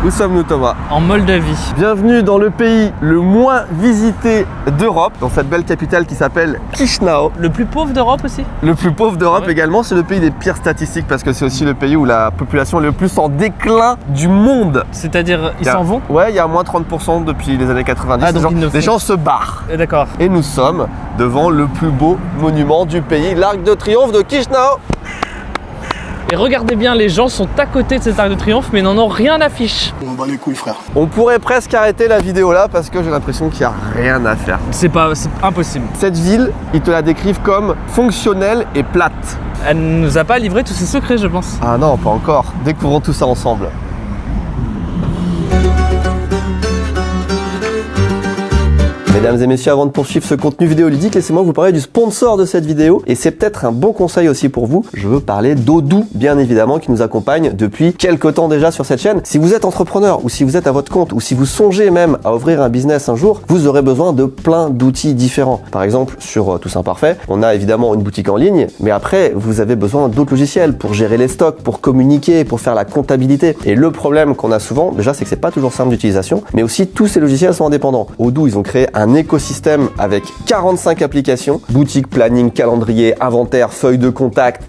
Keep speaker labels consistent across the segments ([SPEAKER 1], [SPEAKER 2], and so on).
[SPEAKER 1] Où sommes-nous, Thomas?
[SPEAKER 2] En Moldavie.
[SPEAKER 1] Bienvenue dans le pays le moins visité d'Europe, dans cette belle capitale qui s'appelle Chisinau.
[SPEAKER 2] Le plus pauvre d'Europe aussi.
[SPEAKER 1] Le plus pauvre d'Europe
[SPEAKER 2] Ouais.
[SPEAKER 1] également, c'est le pays des pires statistiques parce que c'est aussi le pays où la population est le plus en déclin du monde.
[SPEAKER 2] C'est-à-dire, ils
[SPEAKER 1] Il y a-
[SPEAKER 2] s'en vont?
[SPEAKER 1] Ouais, il y a moins 30% depuis les années 90.
[SPEAKER 2] Ah, donc ils ne
[SPEAKER 1] Les
[SPEAKER 2] font-
[SPEAKER 1] gens se barrent.
[SPEAKER 2] D'accord.
[SPEAKER 1] Et nous sommes devant le plus beau monument du pays, l'Arc de Triomphe de Chisinau.
[SPEAKER 2] Et regardez bien, les gens sont à côté de cet arc de triomphe, mais n'en ont rien à fiche.
[SPEAKER 3] On bat les couilles, frère.
[SPEAKER 1] On pourrait presque arrêter la vidéo là parce que j'ai l'impression qu'il n'y a rien à faire.
[SPEAKER 2] C'est impossible.
[SPEAKER 1] Cette ville, ils te la décrivent comme fonctionnelle et plate.
[SPEAKER 2] Elle nous a pas livré tous ses secrets, je pense.
[SPEAKER 1] Ah non, pas encore. Découvrons tout ça ensemble. Mesdames et messieurs, avant de poursuivre ce contenu vidéoludique, laissez-moi vous parler du sponsor de cette vidéo. Et c'est peut-être un bon conseil aussi pour vous. Je veux parler d'Odoo, bien évidemment, qui nous accompagne depuis quelques temps déjà sur cette chaîne. Si vous êtes entrepreneur ou si vous êtes à votre compte ou si vous songez même à ouvrir un business un jour, vous aurez besoin de plein d'outils différents. Par exemple, sur Toussaint Parfait, on a évidemment une boutique en ligne, mais après, vous avez besoin d'autres logiciels pour gérer les stocks, pour communiquer, pour faire la comptabilité. Et le problème qu'on a souvent, déjà, c'est que c'est pas toujours simple d'utilisation, mais aussi tous ces logiciels sont indépendants. Odoo, ils ont créé un écosystème avec 45 applications, boutique, planning, calendrier, inventaire, feuilles de contact,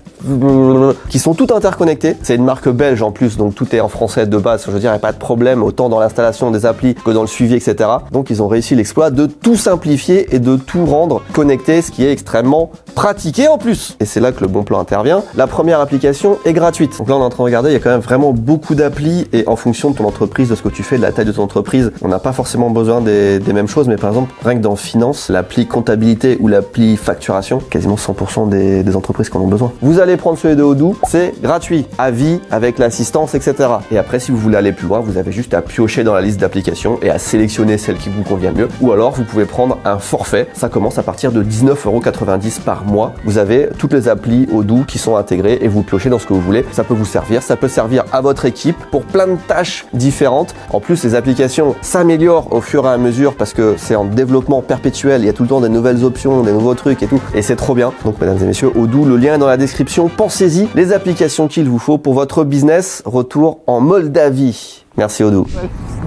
[SPEAKER 1] qui sont toutes interconnectées. C'est une marque belge en plus, donc tout est en français de base. Je veux dire, il n'y a pas de problème autant dans l'installation des applis que dans le suivi, etc. Donc ils ont réussi l'exploit de tout simplifier et de tout rendre connecté, ce qui est extrêmement pratiqué en plus. Et c'est là que le bon plan intervient. La première application est gratuite. Donc là, on est en train de regarder, il y a quand même vraiment beaucoup d'applis et en fonction de ton entreprise, de ce que tu fais, de la taille de ton entreprise, on n'a pas forcément besoin des mêmes choses. Mais par exemple, rien que dans finance, l'appli comptabilité ou l'appli facturation, quasiment 100% des entreprises qui en ont besoin. Vous allez prendre celui de Odoo, c'est gratuit, à vie, avec l'assistance, etc. Et après, si vous voulez aller plus loin, vous avez juste à piocher dans la liste d'applications et à sélectionner celle qui vous convient le mieux. Ou alors, vous pouvez prendre un forfait. Ça commence à partir de 19,90 € par mois. Vous avez toutes les applis Odoo qui sont intégrées et vous piochez dans ce que vous voulez. Ça peut vous servir, ça peut servir à votre équipe pour plein de tâches différentes. En plus, les applications s'améliorent au fur et à mesure parce que c'est en développement perpétuel. Il y a tout le temps des nouvelles options, des nouveaux trucs et tout. Et c'est trop bien. Donc, mesdames et messieurs, Odoo, le lien est dans la description. Pensez-y, les applications qu'il vous faut pour votre business. Retour en Moldavie. Merci Odoo.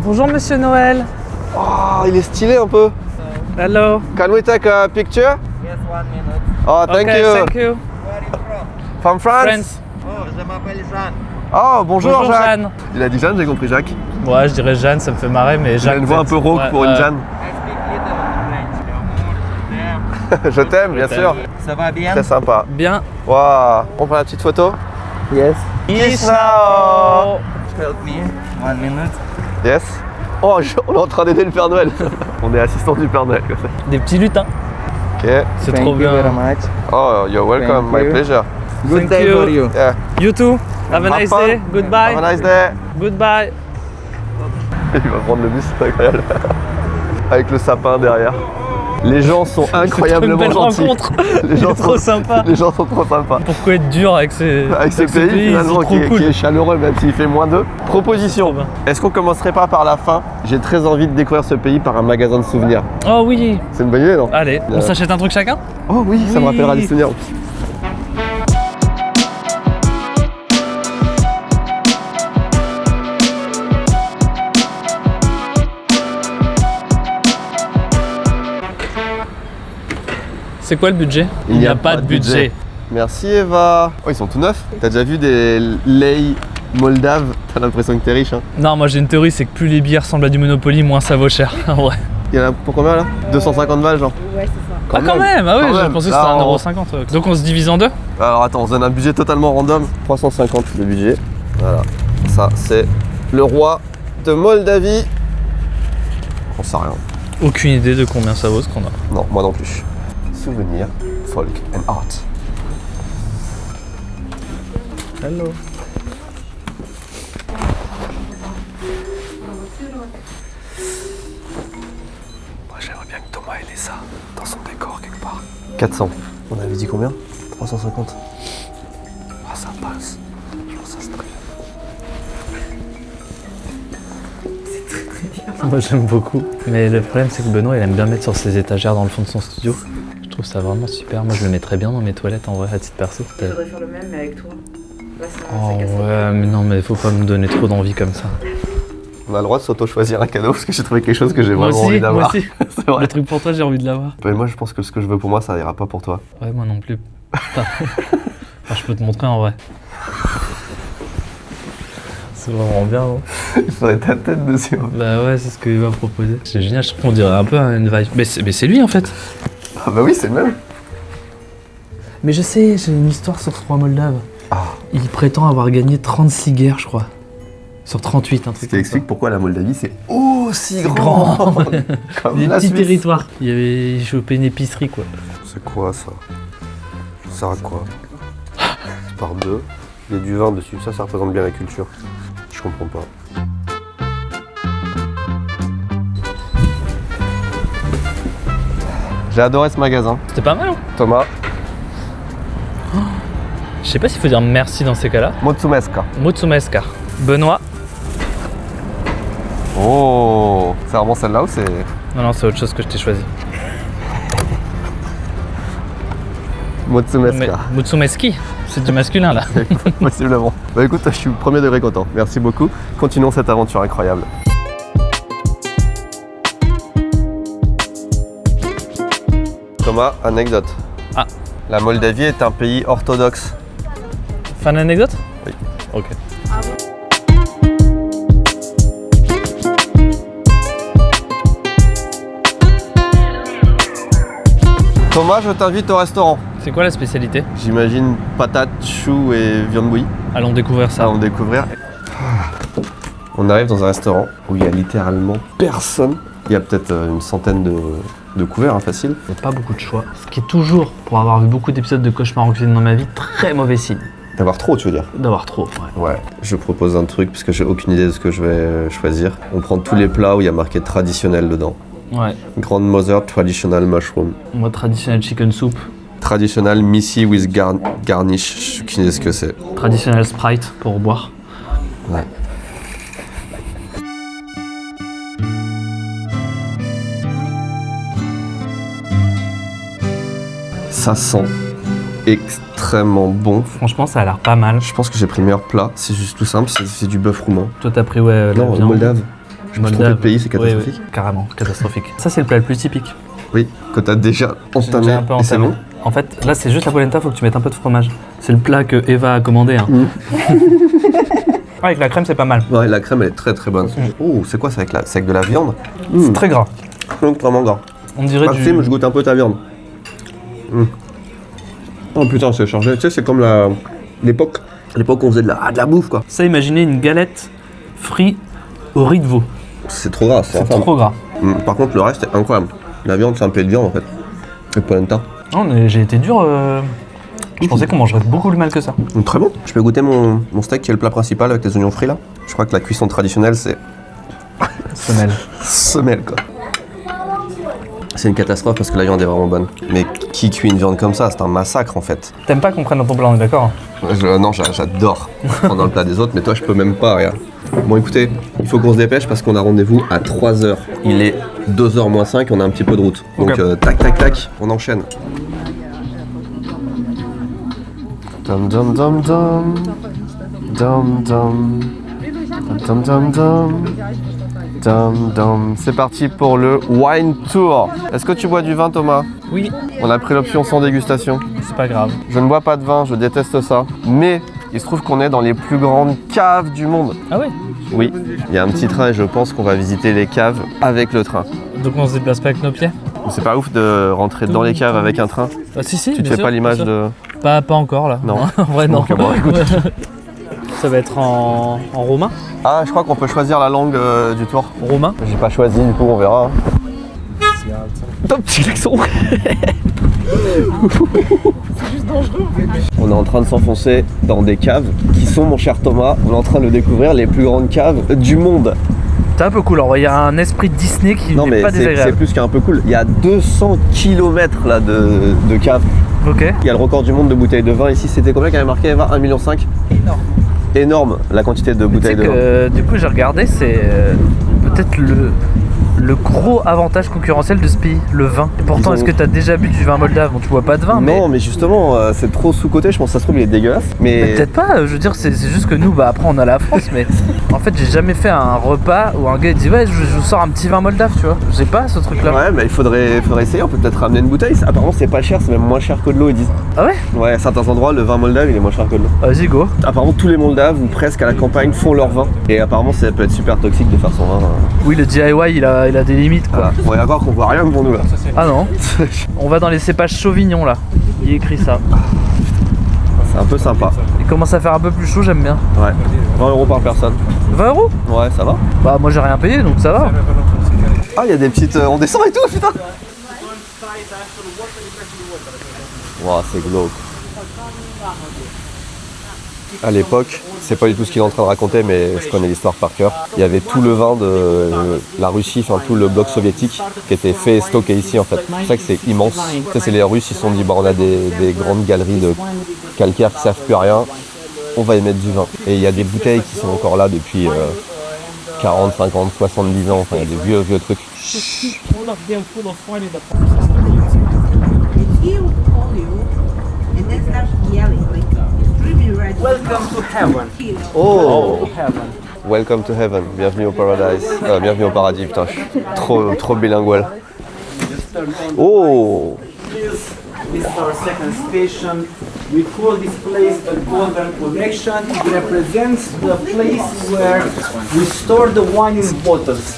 [SPEAKER 2] Bonjour Monsieur Noël.
[SPEAKER 1] Oh, il est stylé un peu.
[SPEAKER 2] Hello.
[SPEAKER 1] Can we take a picture?
[SPEAKER 4] Yes, 1 minute.
[SPEAKER 1] Oh, thank
[SPEAKER 2] Okay,
[SPEAKER 1] you.
[SPEAKER 2] thank you.
[SPEAKER 4] Where are you
[SPEAKER 1] From
[SPEAKER 4] from?
[SPEAKER 1] France?
[SPEAKER 2] France.
[SPEAKER 4] Oh, je m'appelle Jean.
[SPEAKER 1] Oh, bonjour,
[SPEAKER 2] Bonjour
[SPEAKER 1] Jacques.
[SPEAKER 2] Jeanne.
[SPEAKER 1] Il a dit Jeanne, j'ai compris Jacques.
[SPEAKER 2] Ouais, je dirais Jeanne, ça me fait marrer, mais
[SPEAKER 1] J'ai
[SPEAKER 2] Jacques.
[SPEAKER 1] une voix un peu
[SPEAKER 2] peut-être.
[SPEAKER 1] rauque
[SPEAKER 2] Ouais,
[SPEAKER 1] pour une Jeanne.
[SPEAKER 4] I speak little French.
[SPEAKER 1] Je t'aime, bien sûr.
[SPEAKER 4] Ça va bien?
[SPEAKER 1] Très sympa.
[SPEAKER 2] Bien.
[SPEAKER 1] Waouh. On prend la petite photo?
[SPEAKER 4] Yes.
[SPEAKER 1] Chisinau.
[SPEAKER 4] Help me. 1 minute.
[SPEAKER 1] Yes. Oh, on est en train d'aider le Père Noël. On est assistant du Père Noël. Comme ça.
[SPEAKER 2] Des petits lutins.
[SPEAKER 1] Ok.
[SPEAKER 2] C'est
[SPEAKER 4] Thank
[SPEAKER 2] trop
[SPEAKER 4] you
[SPEAKER 2] bien.
[SPEAKER 4] very much.
[SPEAKER 1] Oh, you're welcome.
[SPEAKER 4] Thank
[SPEAKER 1] My
[SPEAKER 4] you.
[SPEAKER 1] pleasure.
[SPEAKER 4] Good
[SPEAKER 2] Thank
[SPEAKER 4] day
[SPEAKER 2] you.
[SPEAKER 4] for you.
[SPEAKER 1] Yeah.
[SPEAKER 2] You too. Have a
[SPEAKER 1] Have
[SPEAKER 2] nice
[SPEAKER 1] fun.
[SPEAKER 2] day. Goodbye.
[SPEAKER 1] Have a nice day.
[SPEAKER 2] Goodbye.
[SPEAKER 1] Il va prendre le bus, c'est incroyable. Avec le sapin derrière. Les gens sont
[SPEAKER 2] Une
[SPEAKER 1] incroyablement
[SPEAKER 2] belle
[SPEAKER 1] gentils.
[SPEAKER 2] rencontre.
[SPEAKER 1] Les gens
[SPEAKER 2] trop sympa.
[SPEAKER 1] Les gens sont trop sympas.
[SPEAKER 2] Pourquoi être dur avec ces
[SPEAKER 1] Avec ce
[SPEAKER 2] ce
[SPEAKER 1] pays, finalement
[SPEAKER 2] c'est trop cool.
[SPEAKER 1] qui est chaleureux même s'il fait moins d'eux. Proposition.
[SPEAKER 2] Trop bien.
[SPEAKER 1] Est-ce qu'on commencerait pas par la fin? J'ai très envie de découvrir ce pays par un magasin de souvenirs.
[SPEAKER 2] Oh oui.
[SPEAKER 1] C'est une bonne idée, non?
[SPEAKER 2] Allez, on s'achète un truc chacun?
[SPEAKER 1] Oh oui, ça me
[SPEAKER 2] Oui.
[SPEAKER 1] rappellera des souvenirs en plus.
[SPEAKER 2] C'est quoi le budget? Il n'y a pas de budget.
[SPEAKER 1] Merci Eva. Oh, ils sont tout neufs. T'as déjà vu des lei moldaves? T'as l'impression que t'es riche, hein?
[SPEAKER 2] Non, moi j'ai une théorie, c'est que plus les billets ressemblent à du Monopoly, moins ça vaut cher. En vrai.
[SPEAKER 1] Il y en a pour combien là? 250 balles, genre?
[SPEAKER 5] Ouais, c'est ça.
[SPEAKER 2] Ah quand même. Ah oui,
[SPEAKER 1] Quand
[SPEAKER 2] je
[SPEAKER 1] même.
[SPEAKER 2] pensais que
[SPEAKER 1] Là,
[SPEAKER 2] c'était 1,50 €. Donc on se divise en deux?
[SPEAKER 1] Alors attends, on se donne un budget totalement random. 350 le budget. Voilà. Ça, c'est le roi de Moldavie. On sait rien.
[SPEAKER 2] Aucune idée de combien ça vaut ce qu'on a.
[SPEAKER 1] Non, moi non plus. Souvenirs, folk and art.
[SPEAKER 2] Hello.
[SPEAKER 1] Moi j'aimerais bien que Thomas ait ça dans son décor quelque part. 400. On avait dit combien? 350. Ah ça passe. Je pense que ça c'est très bien.
[SPEAKER 2] Moi j'aime beaucoup. Mais le problème c'est que Benoît il aime bien mettre sur ses étagères dans le fond de son studio. Je trouve ça vraiment super. Moi je le mettrais bien dans mes toilettes en vrai à titre perso.
[SPEAKER 5] Il faudrait faire le même, mais avec toi. Là, ça
[SPEAKER 2] Oh
[SPEAKER 5] casse la
[SPEAKER 2] ouais, mais non, mais faut pas me donner trop d'envie comme ça.
[SPEAKER 1] On a le droit de s'auto-choisir un cadeau parce que j'ai trouvé quelque chose que j'ai
[SPEAKER 2] Moi
[SPEAKER 1] vraiment envie
[SPEAKER 2] aussi, moi
[SPEAKER 1] d'avoir.
[SPEAKER 2] aussi.
[SPEAKER 1] C'est vrai.
[SPEAKER 2] Le truc pour toi, j'ai envie de l'avoir.
[SPEAKER 1] Mais moi, je pense que ce que je veux pour moi, ça ira pas pour toi.
[SPEAKER 2] Ouais, moi non plus. Enfin, je peux te montrer en vrai. C'est vraiment bien, non?
[SPEAKER 1] Il faudrait ta tête dessus.
[SPEAKER 2] Bah ouais, c'est ce qu'il va proposer. C'est génial, je trouve qu'on dirait un peu une vibe. Mais c'est lui en fait.
[SPEAKER 1] Ah bah oui, c'est le même.
[SPEAKER 2] Mais je sais, j'ai une histoire sur ce roi moldave.
[SPEAKER 1] Ah.
[SPEAKER 2] Il prétend avoir gagné 36 guerres, je crois. Sur 38, un
[SPEAKER 1] Ce
[SPEAKER 2] truc
[SPEAKER 1] qui
[SPEAKER 2] comme ça.
[SPEAKER 1] explique pourquoi la Moldavie, c'est aussi
[SPEAKER 2] Grand.
[SPEAKER 1] Comme
[SPEAKER 2] Des
[SPEAKER 1] la
[SPEAKER 2] petits
[SPEAKER 1] Suisse.
[SPEAKER 2] territoires. Il avait chopé une épicerie, quoi.
[SPEAKER 1] C'est quoi ça? Ça sert à quoi? C'est par deux. Il y a du vin dessus. Ça représente bien la culture. Je comprends pas. J'ai adoré ce magasin.
[SPEAKER 2] C'était pas mal, hein?
[SPEAKER 1] Thomas,
[SPEAKER 2] Je sais pas s'il faut dire merci dans ces cas-là.
[SPEAKER 1] Motsumeska.
[SPEAKER 2] Mutsumeska. Benoît.
[SPEAKER 1] Oh, c'est vraiment celle-là ou c'est...
[SPEAKER 2] Non, c'est autre chose que je t'ai choisi.
[SPEAKER 1] Motsumeska.
[SPEAKER 2] Mutsumeski. C'est du masculin, là.
[SPEAKER 1] Possiblement. Bah écoute, je suis premier degré content. Merci beaucoup. Continuons cette aventure incroyable. Thomas, anecdote.
[SPEAKER 2] Ah.
[SPEAKER 1] La Moldavie est un pays orthodoxe.
[SPEAKER 2] Fin d'anecdote?
[SPEAKER 1] Oui.
[SPEAKER 2] Ok.
[SPEAKER 1] Thomas, je t'invite au restaurant.
[SPEAKER 2] C'est quoi la spécialité?
[SPEAKER 1] J'imagine patates, choux et viande bouillie.
[SPEAKER 2] Allons découvrir ça.
[SPEAKER 1] Ça, on va découvrir. On arrive dans un restaurant où il y a littéralement personne. Il y a peut-être une centaine de couverts, hein, facile.
[SPEAKER 2] Il n'y a pas beaucoup de choix. Ce qui est toujours, pour avoir vu beaucoup d'épisodes de Cauchemar en cuisine dans ma vie, très mauvais signe.
[SPEAKER 1] D'avoir trop, tu veux dire?
[SPEAKER 2] D'avoir trop, ouais.
[SPEAKER 1] Ouais. Je propose un truc parce que j'ai aucune idée de ce que je vais choisir. On prend tous les plats où il y a marqué traditionnel dedans.
[SPEAKER 2] Ouais.
[SPEAKER 1] Grandmother traditional mushroom.
[SPEAKER 2] Moi, traditionnel chicken soup,
[SPEAKER 1] Traditional missy with garnish. Je sais ce que c'est.
[SPEAKER 2] traditionnel Sprite pour boire.
[SPEAKER 1] Ouais. Ça sent extrêmement bon.
[SPEAKER 2] Franchement, ça a l'air pas mal.
[SPEAKER 1] Je pense que j'ai pris le meilleur plat. C'est juste tout simple, c'est du bœuf roumain.
[SPEAKER 2] Toi, t'as pris, ouais, la
[SPEAKER 1] Non,
[SPEAKER 2] viande.
[SPEAKER 1] Moldave. Je me suis trompé de pays, c'est catastrophique.
[SPEAKER 2] Oui, carrément, catastrophique. Ça, c'est le plat le plus typique.
[SPEAKER 1] Oui, que t'as déjà
[SPEAKER 2] J'ai
[SPEAKER 1] entamé.
[SPEAKER 2] déjà un peu
[SPEAKER 1] Et c'est
[SPEAKER 2] entamé.
[SPEAKER 1] bon.
[SPEAKER 2] En fait, là, c'est juste la polenta, faut que tu mettes un peu de fromage. C'est le plat que Eva a commandé. Hein. Avec la crème, c'est pas mal.
[SPEAKER 1] Ouais, la crème elle est très très bonne. Oh, c'est quoi ça avec c'est avec de la viande?
[SPEAKER 2] C'est très gras.
[SPEAKER 1] Vraiment gras.
[SPEAKER 2] On dirait
[SPEAKER 1] Maxime, je goûte un peu ta viande. Oh putain, c'est chargé. Tu sais, c'est comme l'époque où on faisait de la bouffe quoi.
[SPEAKER 2] Ça, imaginez une galette frite au riz de veau.
[SPEAKER 1] C'est trop gras, c'est
[SPEAKER 2] C'est
[SPEAKER 1] infâme.
[SPEAKER 2] trop gras.
[SPEAKER 1] Par contre, le reste est incroyable. La viande, c'est un peu de viande en fait. Et polenta.
[SPEAKER 2] Non, mais j'ai été dur. Je pensais qu'on mangerait beaucoup plus mal que ça.
[SPEAKER 1] Très bon. Je peux goûter mon steak qui est le plat principal avec les oignons frits là. Je crois que la cuisson traditionnelle c'est
[SPEAKER 2] Semelle.
[SPEAKER 1] semelle quoi. C'est une catastrophe parce que la viande est vraiment bonne. Mais qui cuit une viande comme ça? C'est un massacre en fait.
[SPEAKER 2] T'aimes pas qu'on prenne dans ton plat, on est d'accord?
[SPEAKER 1] Non, j'adore prendre dans le plat des autres, mais toi je peux même pas, regarde. Bon écoutez, il faut qu'on se dépêche parce qu'on a rendez-vous à 3h. Il est 2h moins 5, on a un petit peu de route. Donc
[SPEAKER 2] Ok.
[SPEAKER 1] tac tac tac, on enchaîne. Dum dum dum dum. Dum dum. Dum dum dum. Dum dum. C'est parti pour le wine tour. Est-ce que tu bois du vin Thomas?
[SPEAKER 2] Oui,
[SPEAKER 1] On a pris l'option sans dégustation.
[SPEAKER 2] c'est pas grave.
[SPEAKER 1] Je ne bois pas de vin, je déteste ça. Mais il se trouve qu'on est dans les plus grandes caves du monde.
[SPEAKER 2] Ah ouais?
[SPEAKER 1] Oui, il y a un petit train et je pense qu'on va visiter les caves avec le train.
[SPEAKER 2] Donc on se déplace pas avec nos pieds?
[SPEAKER 1] C'est pas ouf de rentrer dans les caves avec un train.
[SPEAKER 2] Ah si, si,
[SPEAKER 1] Tu te
[SPEAKER 2] bien
[SPEAKER 1] fais
[SPEAKER 2] sûr,
[SPEAKER 1] pas l'image
[SPEAKER 2] bien sûr.
[SPEAKER 1] de...
[SPEAKER 2] Pas encore là.
[SPEAKER 1] Non.
[SPEAKER 2] En vrai, non.
[SPEAKER 1] Donc, bon, écoute.
[SPEAKER 2] Ça va être en romain?
[SPEAKER 1] Ah, je crois qu'on peut choisir la langue du tour.
[SPEAKER 2] Romain?
[SPEAKER 1] J'ai pas choisi, du coup on verra. Top petit klaxon. On est en train de s'enfoncer dans des caves qui sont, mon cher Thomas, on est en train de le découvrir, les plus grandes caves du monde.
[SPEAKER 2] C'est un peu cool, il y a un esprit de Disney qui
[SPEAKER 1] Non
[SPEAKER 2] n'est
[SPEAKER 1] mais
[SPEAKER 2] pas
[SPEAKER 1] c'est
[SPEAKER 2] désagréable.
[SPEAKER 1] plus qu'un peu cool. Il y a 200 km là de caves.
[SPEAKER 2] Ok.
[SPEAKER 1] Il y a le record du monde de bouteilles de vin ici. C'était combien qui avait marqué Eva? 1,5 million?
[SPEAKER 2] Énorme.
[SPEAKER 1] Énorme la quantité de
[SPEAKER 2] Tu sais
[SPEAKER 1] bouteilles de vin.
[SPEAKER 2] que du coup j'ai regardé, c'est peut-être le gros avantage concurrentiel de ce pays, le vin. Et pourtant,
[SPEAKER 1] Ils ont-
[SPEAKER 2] est-ce que t'as déjà bu du vin moldave? Bon, tu bois pas de vin,
[SPEAKER 1] Non, mais justement, c'est trop sous-côté, je pense que ça se trouve, il est dégueulasse.
[SPEAKER 2] mais
[SPEAKER 1] Mais
[SPEAKER 2] peut-être pas. Je veux dire, c'est juste que nous, bah après, on a la France, mais en fait, j'ai jamais fait un repas où un gars il dit ouais, je vous sors un petit vin moldave, tu vois. J'ai pas ce truc-là.
[SPEAKER 1] ouais, mais il faudrait essayer, on peut peut-être ramener une bouteille. Apparemment, c'est pas cher, c'est même moins cher que de l'eau, ils disent.
[SPEAKER 2] Ah ouais?
[SPEAKER 1] Ouais, à certains endroits, le vin moldave, il est moins cher que de l'eau.
[SPEAKER 2] Vas-y, go.
[SPEAKER 1] Apparemment, tous les Moldaves, ou presque à la campagne, font leur vin. Et apparemment, ça peut être super toxique de faire son vin.
[SPEAKER 2] Oui, le DIY, il a des limites, quoi.
[SPEAKER 1] Voilà. Ouais, d'accord qu'on voit rien pour nous là.
[SPEAKER 2] Ah non. On va dans les cépages Sauvignon là. Il est écrit ça.
[SPEAKER 1] C'est un peu sympa.
[SPEAKER 2] Il commence à faire un peu plus chaud, j'aime bien.
[SPEAKER 1] Ouais. 20 € par personne.
[SPEAKER 2] 20 €?
[SPEAKER 1] Ouais, ça va.
[SPEAKER 2] Bah moi j'ai rien payé donc ça va.
[SPEAKER 1] Ah, il y a des petites. On descend et tout, putain! Wow, c'est glauque. À l'époque, c'est pas du tout ce qu'il est en train de raconter, mais je connais l'histoire par cœur. Il y avait tout le vin de la Russie, enfin tout le bloc soviétique, qui était fait et stocké ici en fait. C'est pour ça que c'est immense. Tu sais, c'est les Russes, ils se sont dit, bah, on a des grandes galeries de calcaire qui savent plus rien, on va y mettre du vin. Et il y a des bouteilles qui sont encore là depuis 40, 50, 70 ans, enfin il y a des vieux trucs.
[SPEAKER 3] All of them full of oil in the
[SPEAKER 5] He'll call you and then start yelling like really red.
[SPEAKER 3] Welcome to heaven.
[SPEAKER 1] Oh!
[SPEAKER 3] Heaven.
[SPEAKER 1] Welcome to heaven, bienvenue au paradise. Bienvenue au paradis, putain, je suis trop bilingual. Oh!
[SPEAKER 3] This is our second station. We call this place the Golden Collection. It represents the place where we store the wine in bottles.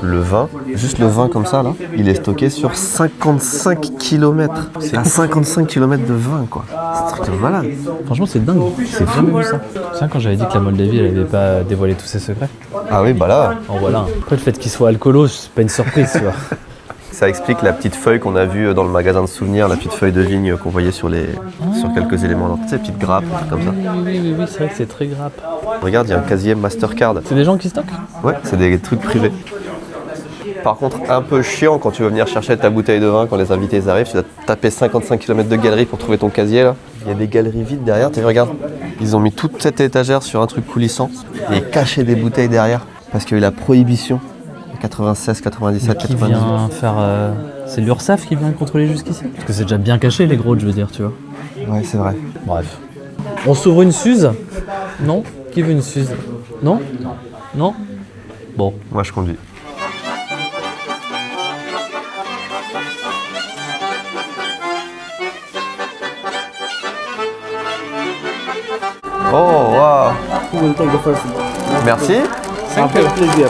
[SPEAKER 1] Le vin, juste le vin comme ça là, il est stocké sur 55 km. C'est 55 km de vin quoi. C'est un truc de malade.
[SPEAKER 2] Franchement c'est dingue. C'est jamais vu ça. C'est ça quand j'avais dit que la Moldavie elle avait pas dévoilé tous ses secrets.
[SPEAKER 1] Ah oui, bah là,
[SPEAKER 2] En voilà. Après le fait qu'il soit alcoolo, c'est pas une surprise, tu vois.
[SPEAKER 1] ça explique la petite feuille qu'on a vue dans le magasin de souvenirs, la petite feuille de vigne qu'on voyait sur quelques éléments. Alors, tu sais, petites grappes, comme ça.
[SPEAKER 2] Oui, c'est vrai que c'est très grappe.
[SPEAKER 1] Regarde, il y a un casier Mastercard.
[SPEAKER 2] C'est des gens qui stockent?
[SPEAKER 1] Ouais, c'est des trucs privés. Par contre, un peu chiant quand tu veux venir chercher ta bouteille de vin, quand les invités arrivent, tu dois taper 55 km de galerie pour trouver ton casier là. Il y a des galeries vides derrière, tu regarde. Ils ont mis toute cette étagère sur un truc coulissant et cachés des bouteilles derrière parce qu'il y a eu la prohibition. 96, 97,
[SPEAKER 2] Qui
[SPEAKER 1] 99.
[SPEAKER 2] vient faire... C'est l'URSSAF qui vient contrôler jusqu'ici? Parce que c'est déjà bien caché les gros, je veux dire, tu vois.
[SPEAKER 1] Ouais, c'est vrai.
[SPEAKER 2] Bref. On s'ouvre une Suze? Non? Qui veut une Suze? Non? Non? Bon.
[SPEAKER 1] Moi, je conduis. Oh, waouh!
[SPEAKER 3] Who will take the first one?
[SPEAKER 1] Merci.
[SPEAKER 3] Okay, please, yeah.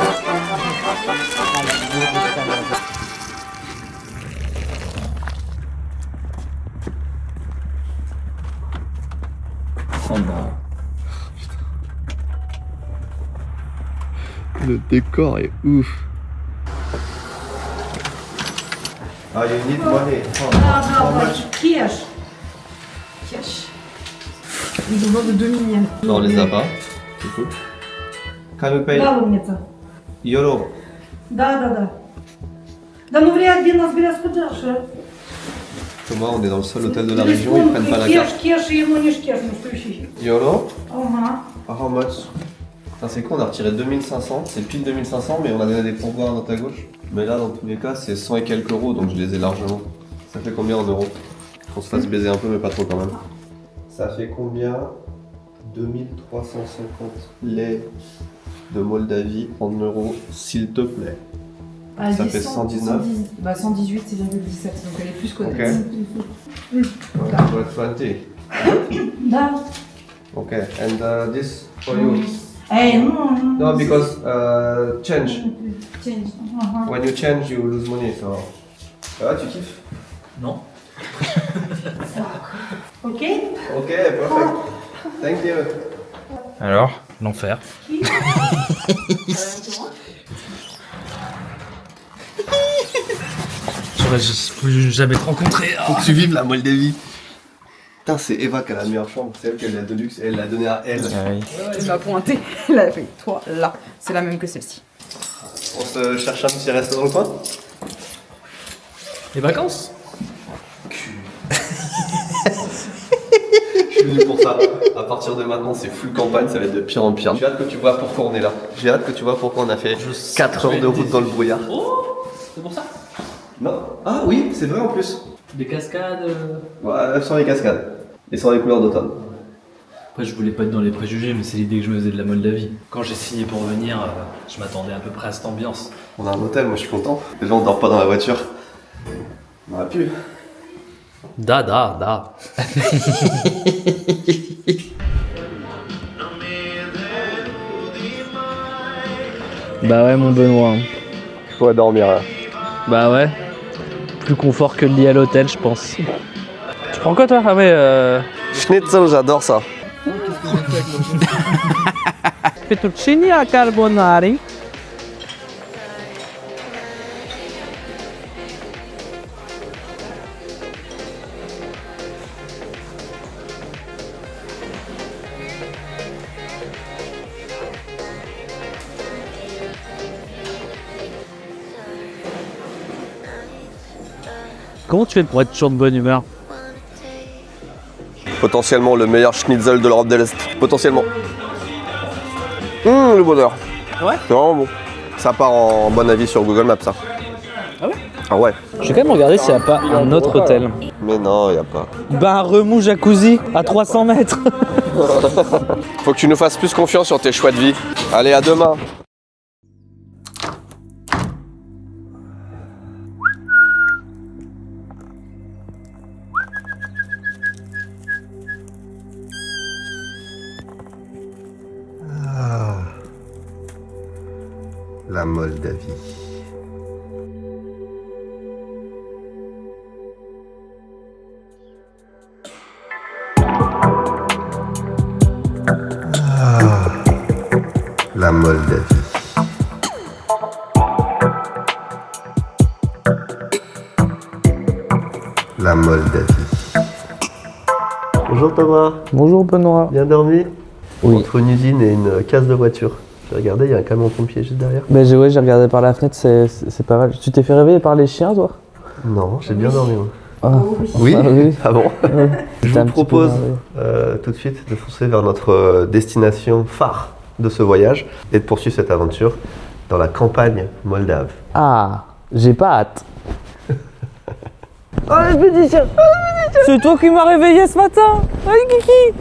[SPEAKER 1] Le décor est ouf. Ah, you need money.
[SPEAKER 5] Cash. Cash. Ils ont besoin de 2 millions.
[SPEAKER 1] Non, on les a pas. C'est cool. Can we pay
[SPEAKER 5] Да, умница.
[SPEAKER 1] euro?
[SPEAKER 5] Да. Да ну вряд ли нас берет подальше.
[SPEAKER 1] Thomas, on est dans le seul hôtel de la région, ils prennent pas la carte.
[SPEAKER 5] Кеш, ему не кеш, ну что еще?
[SPEAKER 1] Euro?
[SPEAKER 5] Ага.
[SPEAKER 1] How much? Putain, c'est con, on a retiré 2500, c'est pile 2500, mais on a donné des pourboires à droite à gauche. Mais là, dans tous les cas, c'est 100 et quelques euros, donc je les ai largement. Ça fait combien en euros? Qu'on se fasse baiser un peu, mais pas trop quand même. Ça fait combien? 2350 lait de Moldavie en euros, s'il te plaît.
[SPEAKER 5] Ah,
[SPEAKER 1] Ça
[SPEAKER 5] dis
[SPEAKER 1] fait
[SPEAKER 5] 100,
[SPEAKER 1] 119.
[SPEAKER 5] 118, c'est 0,17, donc elle est plus que
[SPEAKER 1] Ok.
[SPEAKER 5] 10.
[SPEAKER 1] Ouais, 20.
[SPEAKER 5] Да.
[SPEAKER 1] Okay, and this for you.
[SPEAKER 5] Эй, ну...
[SPEAKER 1] No, because change.
[SPEAKER 5] Change. Ага.
[SPEAKER 1] When you change, you lose money, so... Ça va, tu kiffes?
[SPEAKER 2] Non.
[SPEAKER 5] Ok.
[SPEAKER 1] Ok, perfect. Thank you.
[SPEAKER 2] Alors, l'enfer. J'aurais jamais te rencontré.
[SPEAKER 1] Faut que tu vives la Moldavie. Putain, c'est Eva qui a la meilleure chambre, c'est elle qui a la Deluxe et elle l'a donnée à elle.
[SPEAKER 6] Il m'a pointé, il a fait toi là, c'est la même que celle-ci.
[SPEAKER 1] On se cherche un petit resto dans le coin?
[SPEAKER 2] Les vacances?
[SPEAKER 1] suis venu pour ça. À partir de maintenant, c'est full campagne, ça va être de pire en pire. J'ai hâte que tu vois pourquoi on est là. J'ai hâte que tu vois pourquoi on a fait 4 heures de route dans le brouillard.
[SPEAKER 2] Oh, c'est pour ça.
[SPEAKER 1] Non. Ah oui, c'est vrai en plus.
[SPEAKER 2] Des cascades.
[SPEAKER 1] Ouais, sans les cascades. Et sans les couleurs d'automne.
[SPEAKER 2] Après, je voulais pas être dans les préjugés, mais c'est l'idée que je me faisais de la Moldavie. Quand j'ai signé pour venir, je m'attendais à peu près à cette ambiance.
[SPEAKER 1] On a un hôtel, moi je suis content. Déjà, on dort pas dans la voiture. On aurait pu.
[SPEAKER 2] Da. Bah ouais, mon Benoît.
[SPEAKER 1] Faut dormir là.
[SPEAKER 2] Bah ouais. Plus confort que le lit à l'hôtel, je pense. Tu prends quoi, toi? Ah ouais,
[SPEAKER 1] Schnitzel, j'adore ça.
[SPEAKER 2] Fettuccine à carbonari. Comment tu fais pour être toujours de bonne humeur?
[SPEAKER 1] Potentiellement le meilleur schnitzel de l'Europe de l'Est. Potentiellement. Le bonheur.
[SPEAKER 2] Ouais.
[SPEAKER 1] C'est vraiment bon. Ça part en bon avis sur Google Maps, ça.
[SPEAKER 2] Ah ouais?
[SPEAKER 1] Ah ouais.
[SPEAKER 2] Je vais quand même regarder s'il n'y a pas un autre hôtel.
[SPEAKER 1] Mais non, y a pas.
[SPEAKER 2] Bah un remous jacuzzi à 300 mètres.
[SPEAKER 1] Faut que tu nous fasses plus confiance sur tes choix de vie. Allez, à demain. La Moldavie. La Moldavie. La Moldavie. Bonjour Thomas,
[SPEAKER 2] Bonjour Benoît.
[SPEAKER 1] bien dormi?
[SPEAKER 2] Oui.
[SPEAKER 1] Entre une usine et une case de voiture. J'ai regardé, il y a un camion pompier juste derrière.
[SPEAKER 2] Bah j'ai regardé par la fenêtre, c'est pas mal. Tu t'es fait réveiller par les chiens, toi?
[SPEAKER 1] Non, j'ai bien dormi. Moi.
[SPEAKER 2] Ah.
[SPEAKER 1] Oui.
[SPEAKER 2] Ah oui.
[SPEAKER 1] Ah bon? Je
[SPEAKER 2] T'es un
[SPEAKER 1] vous
[SPEAKER 2] petit peu
[SPEAKER 1] propose
[SPEAKER 2] énervé.
[SPEAKER 1] tout de suite de foncer vers notre destination phare de ce voyage et de poursuivre cette aventure dans la campagne moldave.
[SPEAKER 2] Ah, j'ai pas hâte. Oh l'expédition! C'est toi qui m'as réveillé ce matin! Allez Kiki!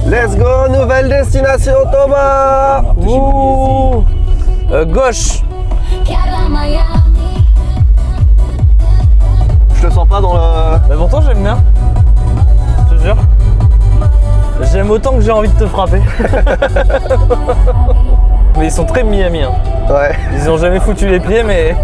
[SPEAKER 1] Let's go, nouvelle destination Thomas!
[SPEAKER 2] Ouh! Gauche!
[SPEAKER 1] Je te sens pas dans le...
[SPEAKER 2] Mais pourtant j'aime bien. Je te jure. J'aime autant que j'ai envie de te frapper. Mais ils sont très Miami. Hein.
[SPEAKER 1] Ouais.
[SPEAKER 2] Ils ont jamais foutu les pieds mais...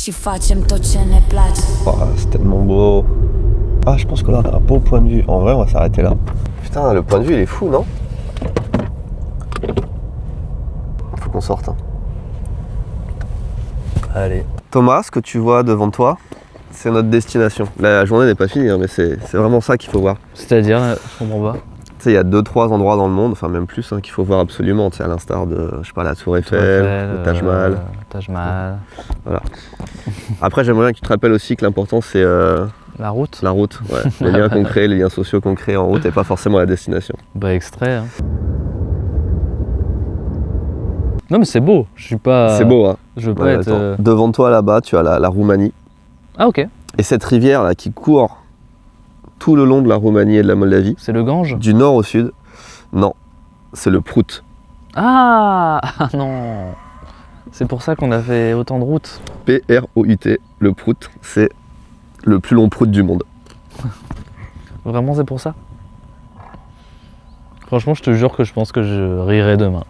[SPEAKER 7] Și facem tot ce ne place.
[SPEAKER 1] Oh, c'est tellement beau. Ah, je pense que là on a un beau point de vue. En vrai, on va s'arrêter là. Putain, le point de vue il est fou, non? Faut qu'on sorte. Hein.
[SPEAKER 2] Allez.
[SPEAKER 1] Thomas, ce que tu vois devant toi, c'est notre destination. La journée n'est pas finie, hein, mais c'est vraiment ça qu'il faut voir.
[SPEAKER 2] C'est-à-dire, je comprends pas.
[SPEAKER 1] Tu sais, il y a 2-3 endroits dans le monde, enfin même plus, hein, qu'il faut voir absolument. Tu sais, à l'instar de, je sais pas, la Tour Eiffel, le Taj Mahal.
[SPEAKER 2] Taj Mahal.
[SPEAKER 1] Voilà. Après, j'aimerais bien que tu te rappelles aussi que l'important c'est
[SPEAKER 2] La route.
[SPEAKER 1] la route, ouais. Les liens concrets, les liens sociaux concrets en route et pas forcément la destination.
[SPEAKER 2] Bah extrait. Hein. Non mais c'est beau. Je suis pas.
[SPEAKER 1] C'est beau, hein.
[SPEAKER 2] Je veux pas
[SPEAKER 1] Ouais,
[SPEAKER 2] être.
[SPEAKER 1] attends. Devant toi là-bas, tu as la Roumanie.
[SPEAKER 2] Ah ok.
[SPEAKER 1] Et cette rivière là qui court tout le long de la Roumanie et de la Moldavie,
[SPEAKER 2] C'est le Gange.
[SPEAKER 1] du nord au sud, non, c'est le Prout.
[SPEAKER 2] Ah non. C'est pour ça qu'on a fait autant de routes.
[SPEAKER 1] P-R-O-U-T, le Prout, c'est le plus long prout du monde.
[SPEAKER 2] Vraiment c'est pour ça. Franchement je te jure que je pense que je rirai demain.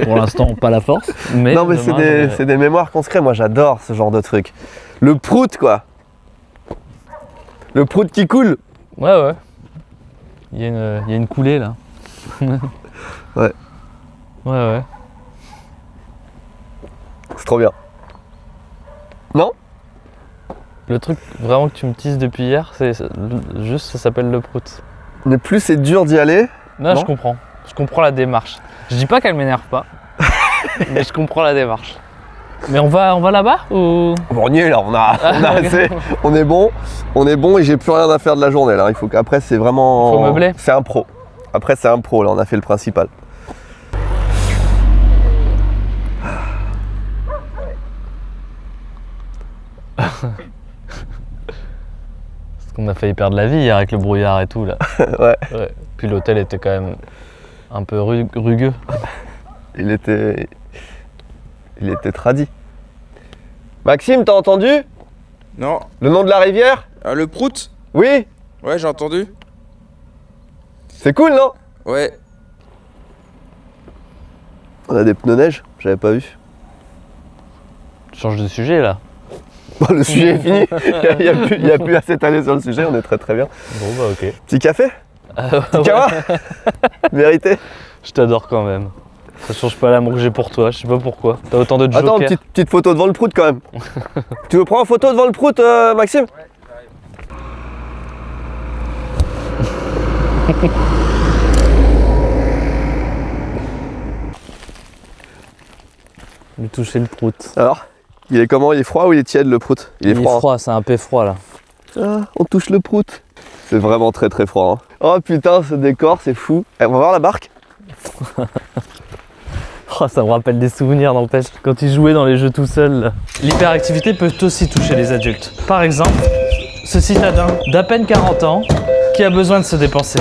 [SPEAKER 2] Pour l'instant pas la force. Mais
[SPEAKER 1] non mais
[SPEAKER 2] demain, je rirai.
[SPEAKER 1] c'est des mémoires qu'on se crée, moi j'adore ce genre de truc. Le Prout quoi. Le Prout qui coule.
[SPEAKER 2] Ouais ouais. Il y a une coulée là.
[SPEAKER 1] Ouais.
[SPEAKER 2] Ouais.
[SPEAKER 1] C'est trop bien. Non?
[SPEAKER 2] Le truc vraiment que tu me teases depuis hier, juste ça s'appelle le prout.
[SPEAKER 1] Mais plus c'est dur d'y aller.
[SPEAKER 2] Non,
[SPEAKER 1] Non.
[SPEAKER 2] je comprends. Je comprends la démarche. Je dis pas qu'elle m'énerve pas, mais je comprends la démarche. Mais on va là-bas ou...
[SPEAKER 1] Bon, on y est là, on a assez, on est bon et j'ai plus rien à faire de la journée là. Il faut qu'après c'est vraiment...
[SPEAKER 2] Faut meubler.
[SPEAKER 1] C'est un pro. Après c'est un pro là, on a fait le principal.
[SPEAKER 2] Parce qu'on a failli perdre la vie hier avec le brouillard et tout là.
[SPEAKER 1] Ouais.
[SPEAKER 2] Puis l'hôtel était quand même un peu rugueux.
[SPEAKER 1] Il était tradit. Maxime, t'as entendu
[SPEAKER 8] Non.
[SPEAKER 1] le nom de la rivière?
[SPEAKER 8] Le prout?
[SPEAKER 1] Oui.
[SPEAKER 8] Ouais, j'ai entendu.
[SPEAKER 1] C'est cool, non?
[SPEAKER 8] Ouais.
[SPEAKER 1] On a des pneus neige, j'avais pas vu.
[SPEAKER 2] Tu changes de sujet là.
[SPEAKER 1] Bon, le sujet est fini. Il n'y a plus à s'étaler sur le sujet, on est très bien.
[SPEAKER 2] Bon bah ok.
[SPEAKER 1] Petit café? Petit
[SPEAKER 2] Ouais.
[SPEAKER 1] kawa? Vérité?
[SPEAKER 2] Je t'adore quand même. Ça change pas l'amour que j'ai pour toi, je sais pas pourquoi. T'as autant de jokers.
[SPEAKER 1] Attends, petite photo devant le prout quand même. Tu veux prendre en photo devant le prout, Maxime?
[SPEAKER 2] Lui toucher le prout.
[SPEAKER 1] Alors, il est comment? Il est froid ou il est tiède le prout? Il est froid.
[SPEAKER 2] C'est un peu froid là.
[SPEAKER 1] Ah, on touche le prout. C'est vraiment très froid. Hein. Oh putain, ce décor, c'est fou. Eh, on va voir la barque?
[SPEAKER 2] Oh, ça me rappelle des souvenirs, n'empêche, quand tu jouais dans les jeux tout seul. là. L'hyperactivité peut aussi toucher les adultes. Par exemple, ce citadin d'à peine 40 ans qui a besoin de se dépenser.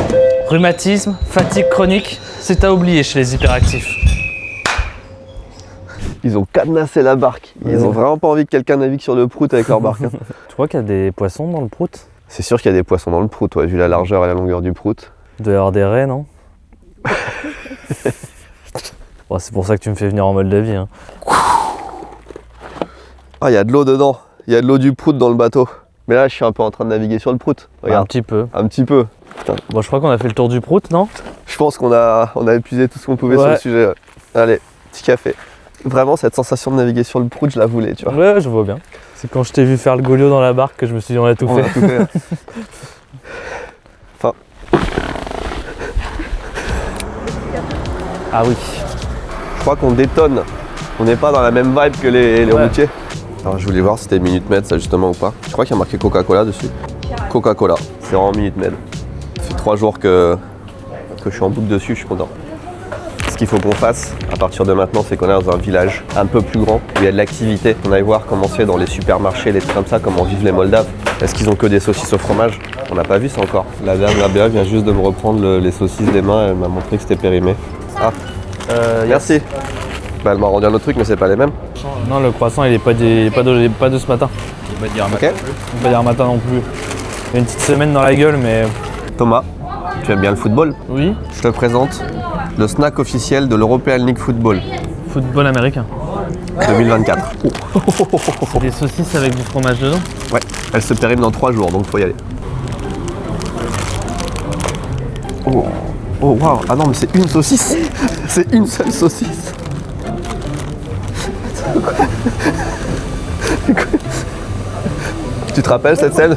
[SPEAKER 2] Rhumatisme, fatigue chronique, c'est à oublier chez les hyperactifs.
[SPEAKER 1] Ils ont cadenassé la barque. Ils ont vraiment pas envie que quelqu'un navigue sur le prout avec leur barque. Hein.
[SPEAKER 2] Tu crois qu'il y a des poissons dans le prout?
[SPEAKER 1] C'est sûr qu'il y a des poissons dans le prout, ouais, vu la largeur et la longueur du prout.
[SPEAKER 2] Il doit y avoir des raies, non? Bon, c'est pour ça que tu me fais venir en Moldavie. Hein.
[SPEAKER 1] Ah, il y a de l'eau dedans. Il y a de l'eau du prout dans le bateau. Mais là, je suis un peu en train de naviguer sur le prout.
[SPEAKER 2] Un
[SPEAKER 1] Regarde,
[SPEAKER 2] petit peu.
[SPEAKER 1] un petit peu. Putain.
[SPEAKER 2] Bon, je crois qu'on a fait le tour du prout, non?
[SPEAKER 1] Je pense qu'on a épuisé tout ce qu'on pouvait sur le sujet. Ouais. Allez, petit café. Vraiment, cette sensation de naviguer sur le prout, je la voulais, tu vois.
[SPEAKER 2] Ouais, je vois bien. C'est quand je t'ai vu faire le golio dans la barque que je me suis dit on a tout
[SPEAKER 1] On
[SPEAKER 2] fait.
[SPEAKER 1] a tout fait. Enfin.
[SPEAKER 2] Ah oui.
[SPEAKER 1] Je crois qu'on détonne. On n'est pas dans la même vibe que les routiers. Alors je voulais voir si c'était Minute Med ça justement ou pas. Je crois qu'il y a marqué Coca-Cola dessus. Coca-Cola, c'est vraiment Minute Med. Ça fait 3 jours que je suis en boucle dessus, je suis content. Ce qu'il faut qu'on fasse à partir de maintenant, c'est qu'on est dans un village un peu plus grand où il y a de l'activité. On aille voir comment c'est dans les supermarchés, les trucs comme ça, comment vivent les Moldaves. Est-ce qu'ils ont que des saucisses au fromage? On n'a pas vu ça encore. La dame là-bas vient juste de me reprendre les saucisses des mains, elle m'a montré que c'était périmé. Ah, merci. Bah, elle m'a rendu un autre truc, mais c'est pas les mêmes.
[SPEAKER 2] Non, le croissant il est pas de ce matin.
[SPEAKER 8] Il va dire
[SPEAKER 1] Ok.
[SPEAKER 2] On peut dire matin non plus. Il y a une petite semaine dans la gueule, mais.
[SPEAKER 1] Thomas, tu aimes bien le football?
[SPEAKER 2] Oui.
[SPEAKER 1] Je te présente le snack officiel de l'European League Football
[SPEAKER 2] Football américain.
[SPEAKER 1] 2024.
[SPEAKER 2] Des saucisses avec du fromage dedans.
[SPEAKER 1] Ouais, elle se périme dans 3 jours, donc faut y aller. Oh, oh waouh, ah non mais c'est une saucisse. C'est une seule saucisse. Tu te rappelles cette scène?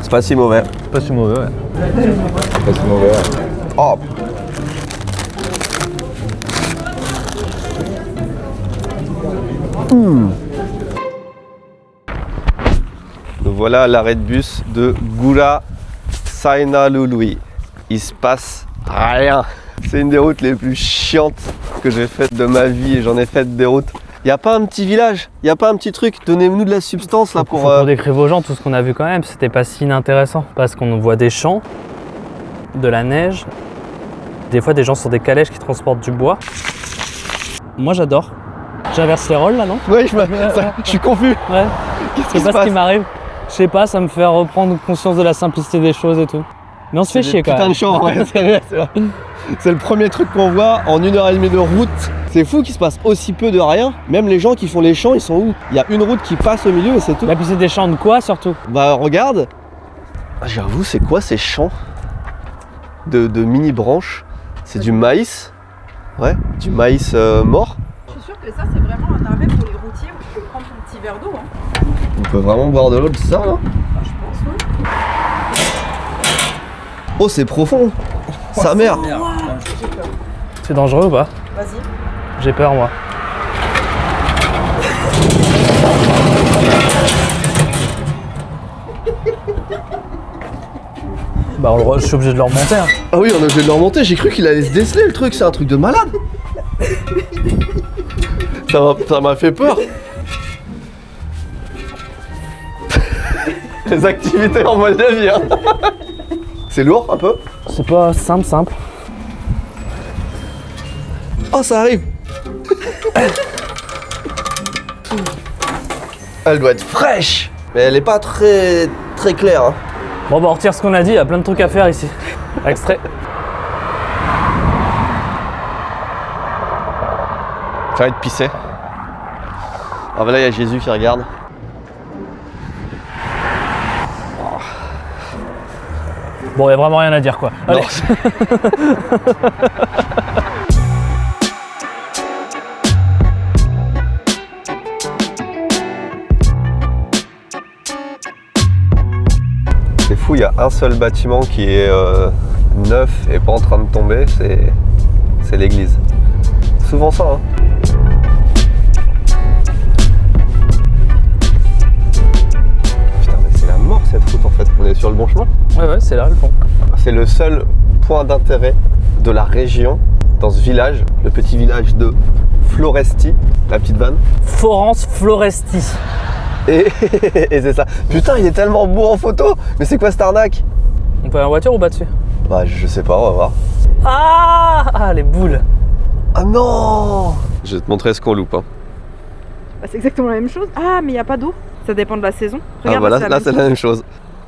[SPEAKER 1] C'est pas si mauvais.
[SPEAKER 2] Pas si mauvais, ouais.
[SPEAKER 8] Pas si mauvais.
[SPEAKER 1] Oh. Voilà à l'arrêt de bus de Gura Sainalului. Il se passe rien. C'est une des routes les plus chiantes que j'ai faites de ma vie et j'en ai fait des routes. Y a pas un petit village? Y a pas un petit truc? Donnez-nous de la substance là pour...
[SPEAKER 2] Pour décrire aux gens tout ce qu'on a vu quand même, c'était pas si inintéressant. Parce qu'on voit des champs, de la neige, des fois des gens sur des calèches qui transportent du bois. Moi j'adore. J'inverse les rôles là, non?
[SPEAKER 1] Ouais, je suis confus.
[SPEAKER 2] Ouais.
[SPEAKER 1] Qu'est-ce qui
[SPEAKER 2] C'est
[SPEAKER 1] se
[SPEAKER 2] pas ce
[SPEAKER 1] passe?
[SPEAKER 2] qui m'arrive. Je sais pas, ça me fait reprendre conscience de la simplicité des choses et tout. Mais on se fait chier quand
[SPEAKER 1] Putain
[SPEAKER 2] même.
[SPEAKER 1] de champ, ouais, c'est vrai, c'est vrai. C'est le premier truc qu'on voit en 1h30 de route. C'est fou qu'il se passe aussi peu de rien. Même les gens qui font les champs, ils sont où? Il y a une route qui passe au milieu et c'est tout.
[SPEAKER 2] Et puis c'est des champs de quoi surtout?
[SPEAKER 1] Bah regarde. Ah, j'avoue, c'est quoi ces champs de mini branches? C'est du maïs. Ouais, du maïs mort.
[SPEAKER 6] Je suis sûre que ça, c'est vraiment un arrêt pour les routiers où tu peux prendre ton petit verre d'eau. Hein.
[SPEAKER 1] On peut vraiment boire de l'eau de ça, là?
[SPEAKER 6] Je pense, oui.
[SPEAKER 1] Oh, c'est profond! Sa mère!
[SPEAKER 2] C'est dangereux ou pas?
[SPEAKER 6] Vas-y.
[SPEAKER 2] J'ai peur moi. Bah je suis obligé de le remonter. Hein.
[SPEAKER 1] Ah oui, on a obligé de le remonter, j'ai cru qu'il allait se déceler le truc, c'est un truc de malade! Ça m'a fait peur! Les activités en Moldavie, hein. C'est lourd un peu?
[SPEAKER 2] C'est pas simple.
[SPEAKER 1] Oh, ça arrive! Elle doit être fraîche! Mais elle est pas très claire, hein.
[SPEAKER 2] Bon bah on retire ce qu'on a dit, il y a plein de trucs à faire ici. Extrait.
[SPEAKER 1] Ça va être pissé. Ah bah là il y a Jésus qui regarde.
[SPEAKER 2] Bon, il y a vraiment rien à dire quoi. Allez.
[SPEAKER 1] Non. C'est fou, il y a un seul bâtiment qui est neuf et pas en train de tomber, c'est l'église. Souvent ça, hein. Putain, mais c'est la mort cette route en fait, on est sur le bon chemin.
[SPEAKER 2] Ouais, c'est là le pont.
[SPEAKER 1] C'est le seul point d'intérêt de la région dans ce village, le petit village de Floresti, la petite vanne.
[SPEAKER 2] Florence Floresti.
[SPEAKER 1] Et c'est ça. Putain, il est tellement beau en photo. Mais c'est quoi cette arnaque?
[SPEAKER 2] On peut aller en voiture ou pas dessus?
[SPEAKER 1] Bah, je sais pas, on va voir.
[SPEAKER 2] Ah, les boules.
[SPEAKER 1] Ah non! Je vais te montrer ce qu'on loupe. Hein.
[SPEAKER 6] Bah, c'est exactement la même chose. Ah, mais il n'y a pas d'eau. Ça dépend de la saison.
[SPEAKER 1] Ah
[SPEAKER 6] Regarde,
[SPEAKER 1] bah là c'est la même chose.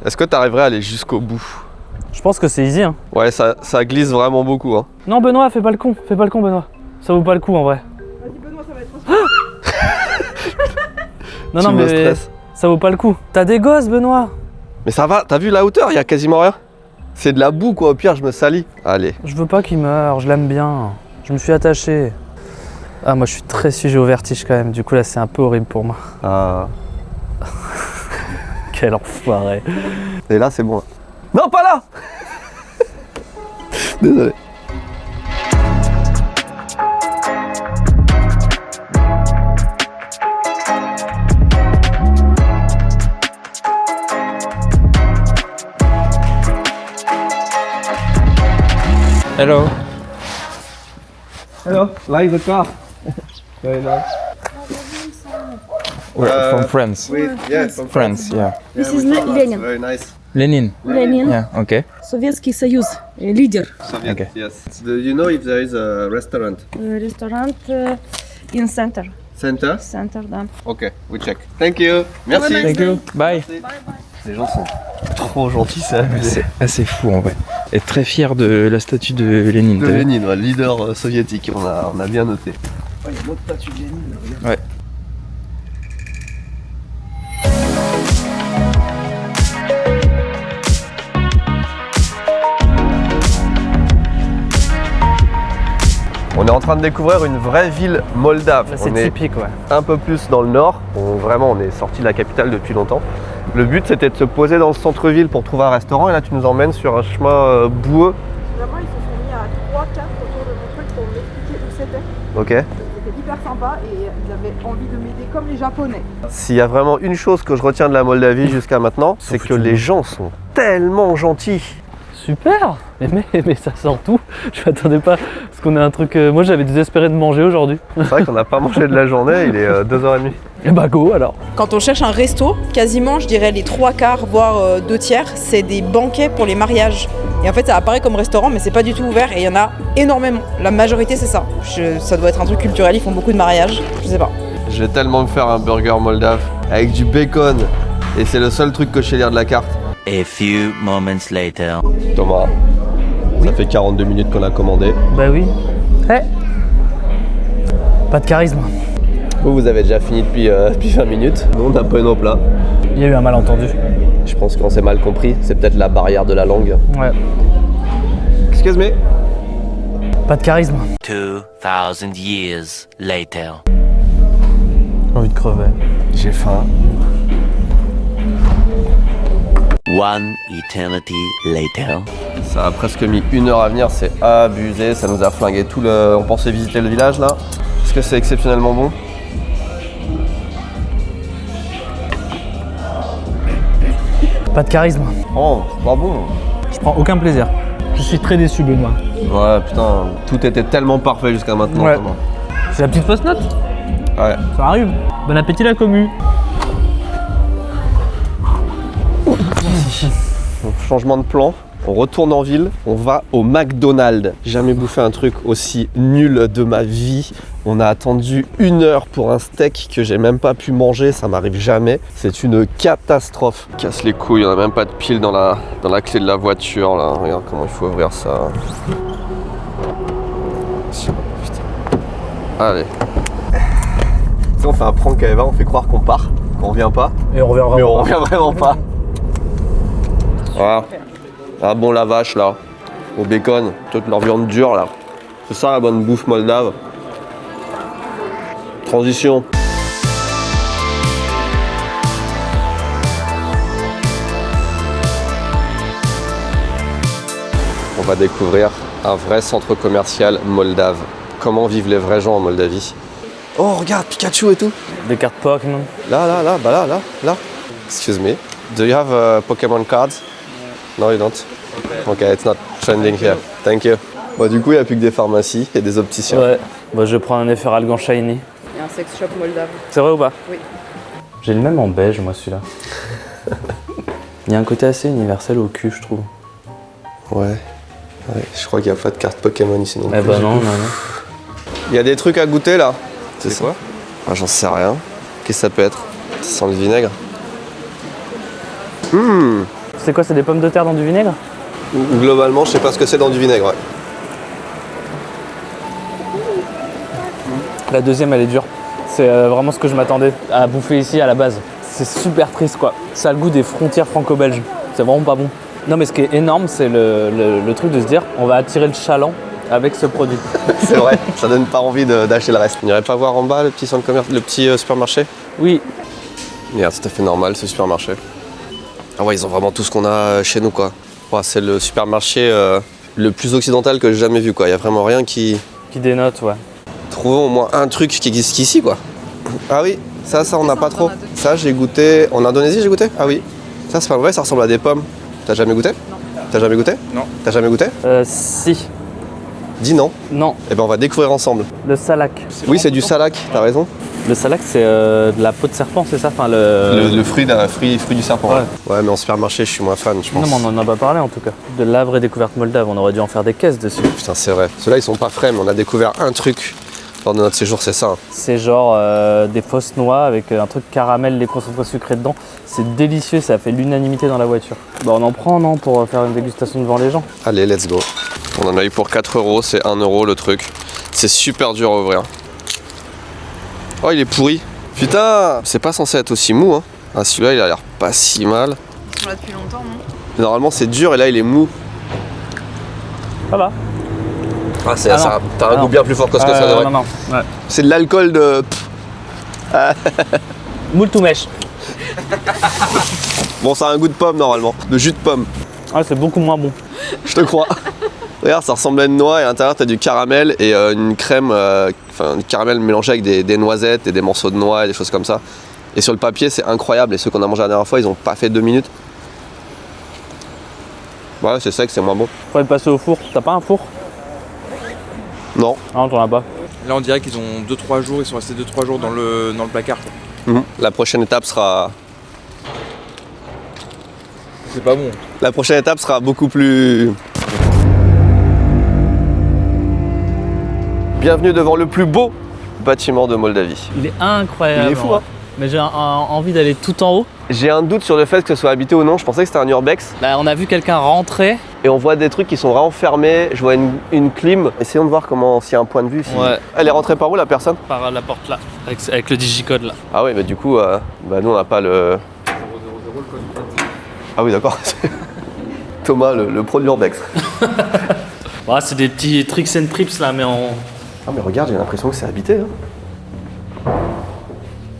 [SPEAKER 1] Est-ce que tu arriverais à aller jusqu'au bout?
[SPEAKER 2] Je pense que c'est easy. Hein.
[SPEAKER 1] Ouais, ça glisse vraiment beaucoup. Hein.
[SPEAKER 2] Non, Benoît, fais pas le con, Benoît. Ça vaut pas le coup en vrai.
[SPEAKER 6] Vas-y, Benoît, ça va être
[SPEAKER 2] Non,
[SPEAKER 1] Tu me
[SPEAKER 2] mais
[SPEAKER 1] stresses.
[SPEAKER 2] ça vaut pas le coup. T'as des gosses, Benoît.
[SPEAKER 1] Mais ça va, t'as vu la hauteur? Il y a quasiment rien. C'est de la boue quoi, au pire je me salis. Allez.
[SPEAKER 2] Je veux pas qu'il meure, je l'aime bien. Je me suis attaché. Ah, moi je suis très sujet au vertige quand même. Du coup là c'est un peu horrible pour moi.
[SPEAKER 1] Ah.
[SPEAKER 2] Quel enfoiré.
[SPEAKER 1] Et là c'est bon. Là. Non, pas là. Désolé.
[SPEAKER 8] Hello.
[SPEAKER 3] Hello, like the car. Very nice.
[SPEAKER 8] We're from France.
[SPEAKER 1] Yeah,
[SPEAKER 8] France, yeah.
[SPEAKER 9] This is Lenin.
[SPEAKER 1] Very nice.
[SPEAKER 8] Lenin.
[SPEAKER 9] Lenin,
[SPEAKER 8] Yeah, okay.
[SPEAKER 9] Советский Союз, лидер.
[SPEAKER 1] Soviet,
[SPEAKER 8] Okay.
[SPEAKER 1] yes. Do you know if there is a restaurant?
[SPEAKER 9] Restaurant in center.
[SPEAKER 1] Center?
[SPEAKER 9] Center, да.
[SPEAKER 1] Ok, we check. Thank you. Merci.
[SPEAKER 8] Thank you. Bye.
[SPEAKER 1] Les gens sont trop gentils, c'est abusé.
[SPEAKER 8] C'est assez fou en vrai. Et très fier de la statue de Lénine.
[SPEAKER 1] De
[SPEAKER 8] t'as vu?
[SPEAKER 1] Lénine, ouais, leader soviétique, on a bien noté.
[SPEAKER 8] Ouais.
[SPEAKER 1] On est en train de découvrir une vraie ville moldave.
[SPEAKER 2] Là c'est
[SPEAKER 1] On est
[SPEAKER 2] typique ouais.
[SPEAKER 1] un peu plus dans le nord. Vraiment, on est sorti de la capitale depuis longtemps. Le but, c'était de se poser dans le centre-ville pour trouver un restaurant. Et là, tu nous emmènes sur un chemin boueux.
[SPEAKER 6] Vraiment, ils se sont mis à 3-4 autour de mon truc pour m'expliquer où c'était.
[SPEAKER 1] Ok.
[SPEAKER 6] C'était hyper sympa et ils avaient envie de m'aider comme les Japonais.
[SPEAKER 1] S'il y a vraiment une chose que je retiens de la Moldavie jusqu'à maintenant, c'est que les gens sont tellement gentils.
[SPEAKER 2] Super. Mais ça sort tout. Je m'attendais pas parce qu'on a un truc. Moi j'avais désespéré de manger aujourd'hui.
[SPEAKER 1] C'est vrai qu'on n'a pas mangé de la journée, il est 2h30.
[SPEAKER 2] Et bah go alors.
[SPEAKER 6] Quand on cherche un resto, quasiment, je dirais les 3/4, voire 2/3, c'est des banquets pour les mariages. Et en fait, ça apparaît comme restaurant, mais c'est pas du tout ouvert. Et il y en a énormément. La majorité, c'est ça. Ça doit être un truc culturel. Ils font beaucoup de mariages. Je sais pas.
[SPEAKER 1] Je vais tellement me faire un burger moldave avec du bacon. Et c'est le seul truc que je sais lire de la carte.
[SPEAKER 10] A few moments later.
[SPEAKER 1] Thomas, ça fait 42 minutes qu'on a commandé.
[SPEAKER 2] Bah oui. Pas de charisme.
[SPEAKER 1] Vous avez déjà fini depuis 20 minutes. Nous, on n'a pas eu nos plats.
[SPEAKER 2] Il y a eu un malentendu.
[SPEAKER 1] Je pense qu'on s'est mal compris. C'est peut-être la barrière de la langue.
[SPEAKER 2] Ouais.
[SPEAKER 1] Excuse me.
[SPEAKER 2] Pas de charisme.
[SPEAKER 10] 2000 years later.
[SPEAKER 2] J'ai envie de crever.
[SPEAKER 1] J'ai faim.
[SPEAKER 10] One eternity later.
[SPEAKER 1] Ça a presque mis 1 heure à venir, c'est abusé, ça nous a flingué tout le... On pensait visiter le village là. Est-ce que c'est exceptionnellement bon?
[SPEAKER 2] Pas de charisme.
[SPEAKER 1] Oh, c'est pas bon.
[SPEAKER 2] Je prends aucun plaisir. Je suis très déçu, Benoît.
[SPEAKER 1] Ouais, putain, tout était tellement parfait jusqu'à maintenant.
[SPEAKER 2] Ouais.
[SPEAKER 1] Thomas.
[SPEAKER 2] C'est la petite fausse note.
[SPEAKER 1] Ouais.
[SPEAKER 2] Ça arrive. Bon appétit la commu.
[SPEAKER 1] Donc, changement de plan, on retourne en ville, on va au McDonald's. Jamais bouffé un truc aussi nul de ma vie. On a attendu 1 heure pour un steak que j'ai même pas pu manger, ça m'arrive jamais. C'est une catastrophe. Casse les couilles, on a même pas de pile dans la clé de la voiture là. Regarde comment il faut ouvrir ça. Putain. Allez. Tu sais, on fait un prank à Eva, on fait croire qu'on part, qu'on revient pas.
[SPEAKER 2] Et on revient
[SPEAKER 1] Mais
[SPEAKER 2] vraiment.
[SPEAKER 1] on revient vraiment pas. Voilà. Un bon lavache là, au bacon, toute leur viande dure là. C'est ça la bonne bouffe moldave. Transition. On va découvrir un vrai centre commercial moldave. Comment vivent les vrais gens en Moldavie. Oh regarde Pikachu et tout.
[SPEAKER 2] Des cartes Pokémon.
[SPEAKER 1] Là, là. Excuse me. Do you have Pokemon cards? No, you don't. Okay, it's not trending here. Thank you. Bon, du coup, il n'y a plus que des pharmacies et des opticiens.
[SPEAKER 2] Ouais. Bah, je prends un Efferalgan Shiny.
[SPEAKER 6] Et un sex shop moldave.
[SPEAKER 2] C'est vrai ou pas?
[SPEAKER 6] Oui.
[SPEAKER 2] J'ai le même en beige, moi, celui-là. Il y a un côté assez universel au cul, je trouve.
[SPEAKER 1] Ouais. Je crois qu'il n'y a pas de carte Pokémon ici non
[SPEAKER 2] Eh
[SPEAKER 1] plus.
[SPEAKER 2] bah non.
[SPEAKER 1] Il y a des trucs à goûter là.
[SPEAKER 4] C'est quoi?
[SPEAKER 1] Ah, j'en sais rien. Qu'est-ce que ça peut être? Ça sent le vinaigre.
[SPEAKER 2] C'est quoi, c'est des pommes de terre dans du vinaigre?
[SPEAKER 1] Globalement, je sais pas ce que c'est dans du vinaigre. Ouais.
[SPEAKER 2] La deuxième, elle est dure. C'est vraiment ce que je m'attendais à bouffer ici à la base. C'est super triste, quoi. Ça a le goût des frontières franco-belges. C'est vraiment pas bon. Non, mais ce qui est énorme, c'est le truc de se dire on va attirer le chaland avec ce produit.
[SPEAKER 1] C'est vrai, ça donne pas envie d'acheter le reste. On irait pas voir en bas le petit centre commerce, le petit supermarché?
[SPEAKER 2] Oui.
[SPEAKER 1] Regarde, c'est tout à fait normal ce supermarché. Ah ouais, ils ont vraiment tout ce qu'on a chez nous quoi. Ouais, c'est le supermarché le plus occidental que j'ai jamais vu quoi. Il y a vraiment rien qui
[SPEAKER 2] dénote, ouais.
[SPEAKER 1] Trouvons au moins un truc qui existe qu'ici quoi. Ah oui, ça on n'a pas trop. Ça j'ai goûté en Indonésie, j'ai goûté. Ah oui. Ça c'est pas vrai, ça ressemble à des pommes. T'as jamais goûté? Non. T'as jamais goûté?
[SPEAKER 4] Non.
[SPEAKER 1] T'as jamais goûté?
[SPEAKER 2] Si.
[SPEAKER 1] Dis non.
[SPEAKER 2] Non.
[SPEAKER 1] Eh ben on va découvrir ensemble.
[SPEAKER 2] Le salak.
[SPEAKER 1] Oui, c'est du salak, t'as raison.
[SPEAKER 2] Le salak, c'est de la peau de serpent, c'est ça? Enfin,
[SPEAKER 1] Le fruit du serpent.
[SPEAKER 2] Ouais.
[SPEAKER 1] Ouais, mais en supermarché, je suis moins fan, je pense.
[SPEAKER 2] Non, mais on en a pas parlé en tout cas. De la vraie découverte moldave, on aurait dû en faire des caisses dessus.
[SPEAKER 1] Putain, c'est vrai. Ceux-là, ils sont pas frais, mais on a découvert un truc lors de notre séjour, c'est ça.
[SPEAKER 2] C'est genre des fausses noix avec un truc caramel, les concentrés sucrés dedans. C'est délicieux, ça a fait l'unanimité dans la voiture. Bah on en prend, non, pour faire une dégustation devant les gens.
[SPEAKER 1] Allez, let's go. On en a eu pour 4 €, c'est 1 € le truc. C'est super dur à ouvrir. Oh, il est pourri. Putain, c'est pas censé être aussi mou, hein. Ah, celui-là, il a l'air pas si mal.
[SPEAKER 6] Ils sont là depuis longtemps, non?
[SPEAKER 1] Normalement, c'est dur et là, il est mou.
[SPEAKER 2] Ça va.
[SPEAKER 1] Ah, c'est
[SPEAKER 2] Ah
[SPEAKER 1] ça.
[SPEAKER 2] non.
[SPEAKER 1] T'as un
[SPEAKER 2] Ah
[SPEAKER 1] goût
[SPEAKER 2] non.
[SPEAKER 1] bien plus fort que ce que ça devrait.
[SPEAKER 2] Non. Ouais.
[SPEAKER 1] C'est de l'alcool de.
[SPEAKER 2] Moule tout mèche.
[SPEAKER 1] Bon, ça a un goût de pomme normalement, de jus de pomme.
[SPEAKER 2] Ah, c'est beaucoup moins bon.
[SPEAKER 1] Je te crois. Regarde, ça ressemble à une noix et à l'intérieur t'as du caramel et une crème, enfin du caramel mélangé avec des noisettes et des morceaux de noix et des choses comme ça. Et sur le papier c'est incroyable et ceux qu'on a mangé la dernière fois ils ont pas fait 2 minutes. Ouais, c'est sec, c'est moins bon.
[SPEAKER 2] Faudrait le passer au four. T'as pas un four?
[SPEAKER 1] Non.
[SPEAKER 2] Ah non, t'en as pas.
[SPEAKER 4] Là, on dirait qu'ils ont 2-3 jours, ils sont restés 2-3 jours dans le placard. Quoi.
[SPEAKER 1] La prochaine étape sera.
[SPEAKER 4] C'est pas bon.
[SPEAKER 1] La prochaine étape sera beaucoup plus. Bienvenue devant le plus beau bâtiment de Moldavie.
[SPEAKER 2] Il est incroyable.
[SPEAKER 1] Il est fou, hein.
[SPEAKER 2] Mais j'ai envie d'aller tout en haut.
[SPEAKER 1] J'ai un doute sur le fait que ce soit habité ou non, je pensais que c'était un urbex.
[SPEAKER 2] Là, on a vu quelqu'un rentrer.
[SPEAKER 1] Et on voit des trucs qui sont renfermés, je vois une clim. Essayons de voir comment, s'il y a un point de vue. Si...
[SPEAKER 2] Ouais.
[SPEAKER 1] Elle est rentrée par où la personne?
[SPEAKER 2] Par la porte là, avec le digicode là.
[SPEAKER 1] Ah oui, mais du coup, nous on n'a pas le... Ah oui, d'accord. Thomas, le pro de l'urbex.
[SPEAKER 2] Ouais, c'est des petits tricks and trips là, mais en...
[SPEAKER 1] Ah mais regarde, j'ai l'impression que c'est habité. Hein.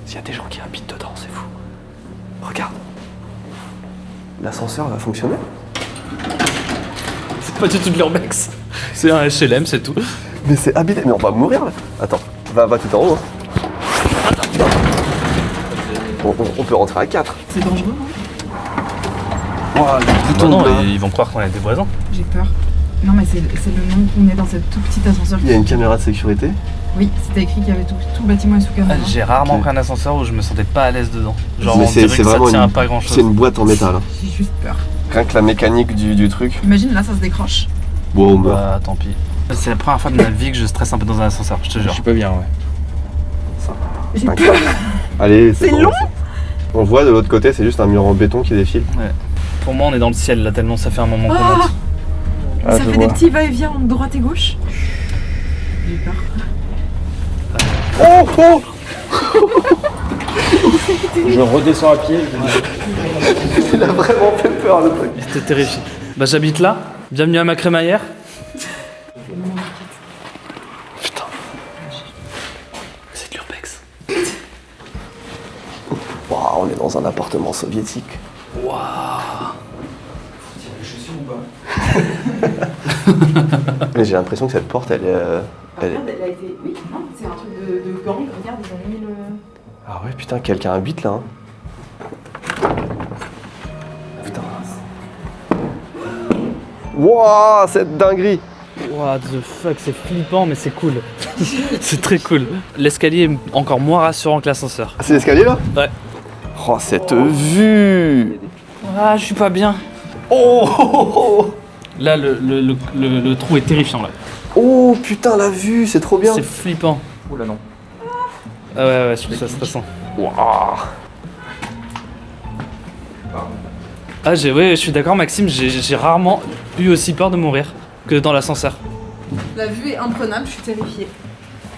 [SPEAKER 1] S'il y a des gens qui habitent dedans. Attends, c'est fou. Regarde. L'ascenseur va fonctionner?
[SPEAKER 2] C'est pas du tout de l'urbex. C'est un HLM, c'est tout.
[SPEAKER 1] Mais c'est habité. Mais on va mourir là. Attends, va tout en haut. Hein. On peut rentrer à 4.
[SPEAKER 6] C'est dangereux, hein?
[SPEAKER 1] Wow, les boutons
[SPEAKER 2] Non,
[SPEAKER 1] de bas.
[SPEAKER 2] ils vont croire qu'on est des voisins.
[SPEAKER 6] J'ai peur. Non, mais c'est le nom qu'on est dans cette tout petit ascenseur.
[SPEAKER 1] Il y a une caméra de sécurité.
[SPEAKER 6] Oui, c'était écrit qu'il y avait tout le bâtiment est sous caméra.
[SPEAKER 2] J'ai rarement
[SPEAKER 1] Ok.
[SPEAKER 2] pris un ascenseur où je me sentais pas à l'aise dedans. Genre,
[SPEAKER 1] Mais
[SPEAKER 2] on dirait que ça
[SPEAKER 1] vraiment
[SPEAKER 2] tient à pas grand
[SPEAKER 1] c'est
[SPEAKER 2] chose.
[SPEAKER 1] une boîte en métal. Hein.
[SPEAKER 6] J'ai juste peur.
[SPEAKER 1] Rien que la mécanique du truc.
[SPEAKER 6] Imagine, là, ça se décroche.
[SPEAKER 1] Bon, on meurt.
[SPEAKER 2] Bah, tant pis. C'est la première fois de ma vie que je stresse un peu dans un ascenseur, je te
[SPEAKER 8] Je
[SPEAKER 2] jure.
[SPEAKER 8] suis pas bien, ouais.
[SPEAKER 6] J'ai peur.
[SPEAKER 1] Allez,
[SPEAKER 6] C'est
[SPEAKER 1] bon,
[SPEAKER 6] long.
[SPEAKER 1] On voit de l'autre côté, c'est juste un mur en béton qui défile.
[SPEAKER 2] Pour moi, on est dans le ciel là, tellement ça fait un moment qu'on monte.
[SPEAKER 1] Ah,
[SPEAKER 6] Ça
[SPEAKER 1] je
[SPEAKER 6] fait
[SPEAKER 1] vois.
[SPEAKER 6] des petits va-et-vient entre droite et gauche. J'ai peur.
[SPEAKER 1] Oh
[SPEAKER 8] Je redescends à pied.
[SPEAKER 1] Il a vraiment fait peur le truc.
[SPEAKER 2] J'étais terrifié. Bah, j'habite là. Bienvenue à ma crémaillère.
[SPEAKER 1] Putain. C'est de l'urbex. Waouh, on est dans un appartement soviétique. Mais j'ai l'impression que cette porte, elle est. Elle est...
[SPEAKER 6] Elle a été. Oui, non, c'est un truc de gang. Regarde, ils ont mis le.
[SPEAKER 1] Ah ouais, putain, quelqu'un habite là. Hein. Putain. Wouah, cette dinguerie.
[SPEAKER 2] What the fuck, c'est flippant, mais c'est cool. C'est très cool. L'escalier est encore moins rassurant que l'ascenseur.
[SPEAKER 1] C'est l'escalier là?
[SPEAKER 2] Ouais.
[SPEAKER 1] Oh, cette vue.
[SPEAKER 2] Ah, je suis pas bien.
[SPEAKER 1] Oh, oh, oh, oh.
[SPEAKER 2] Là, le trou est terrifiant là.
[SPEAKER 1] Oh, putain, la vue, c'est trop bien.
[SPEAKER 2] C'est flippant.
[SPEAKER 8] Oula, non.
[SPEAKER 2] Ah ouais, je trouve ça stressant.
[SPEAKER 1] Waouh.
[SPEAKER 2] Ah, ouais, je suis d'accord, Maxime, j'ai rarement eu aussi peur de mourir que dans l'ascenseur.
[SPEAKER 6] La vue est imprenable, je suis terrifiée.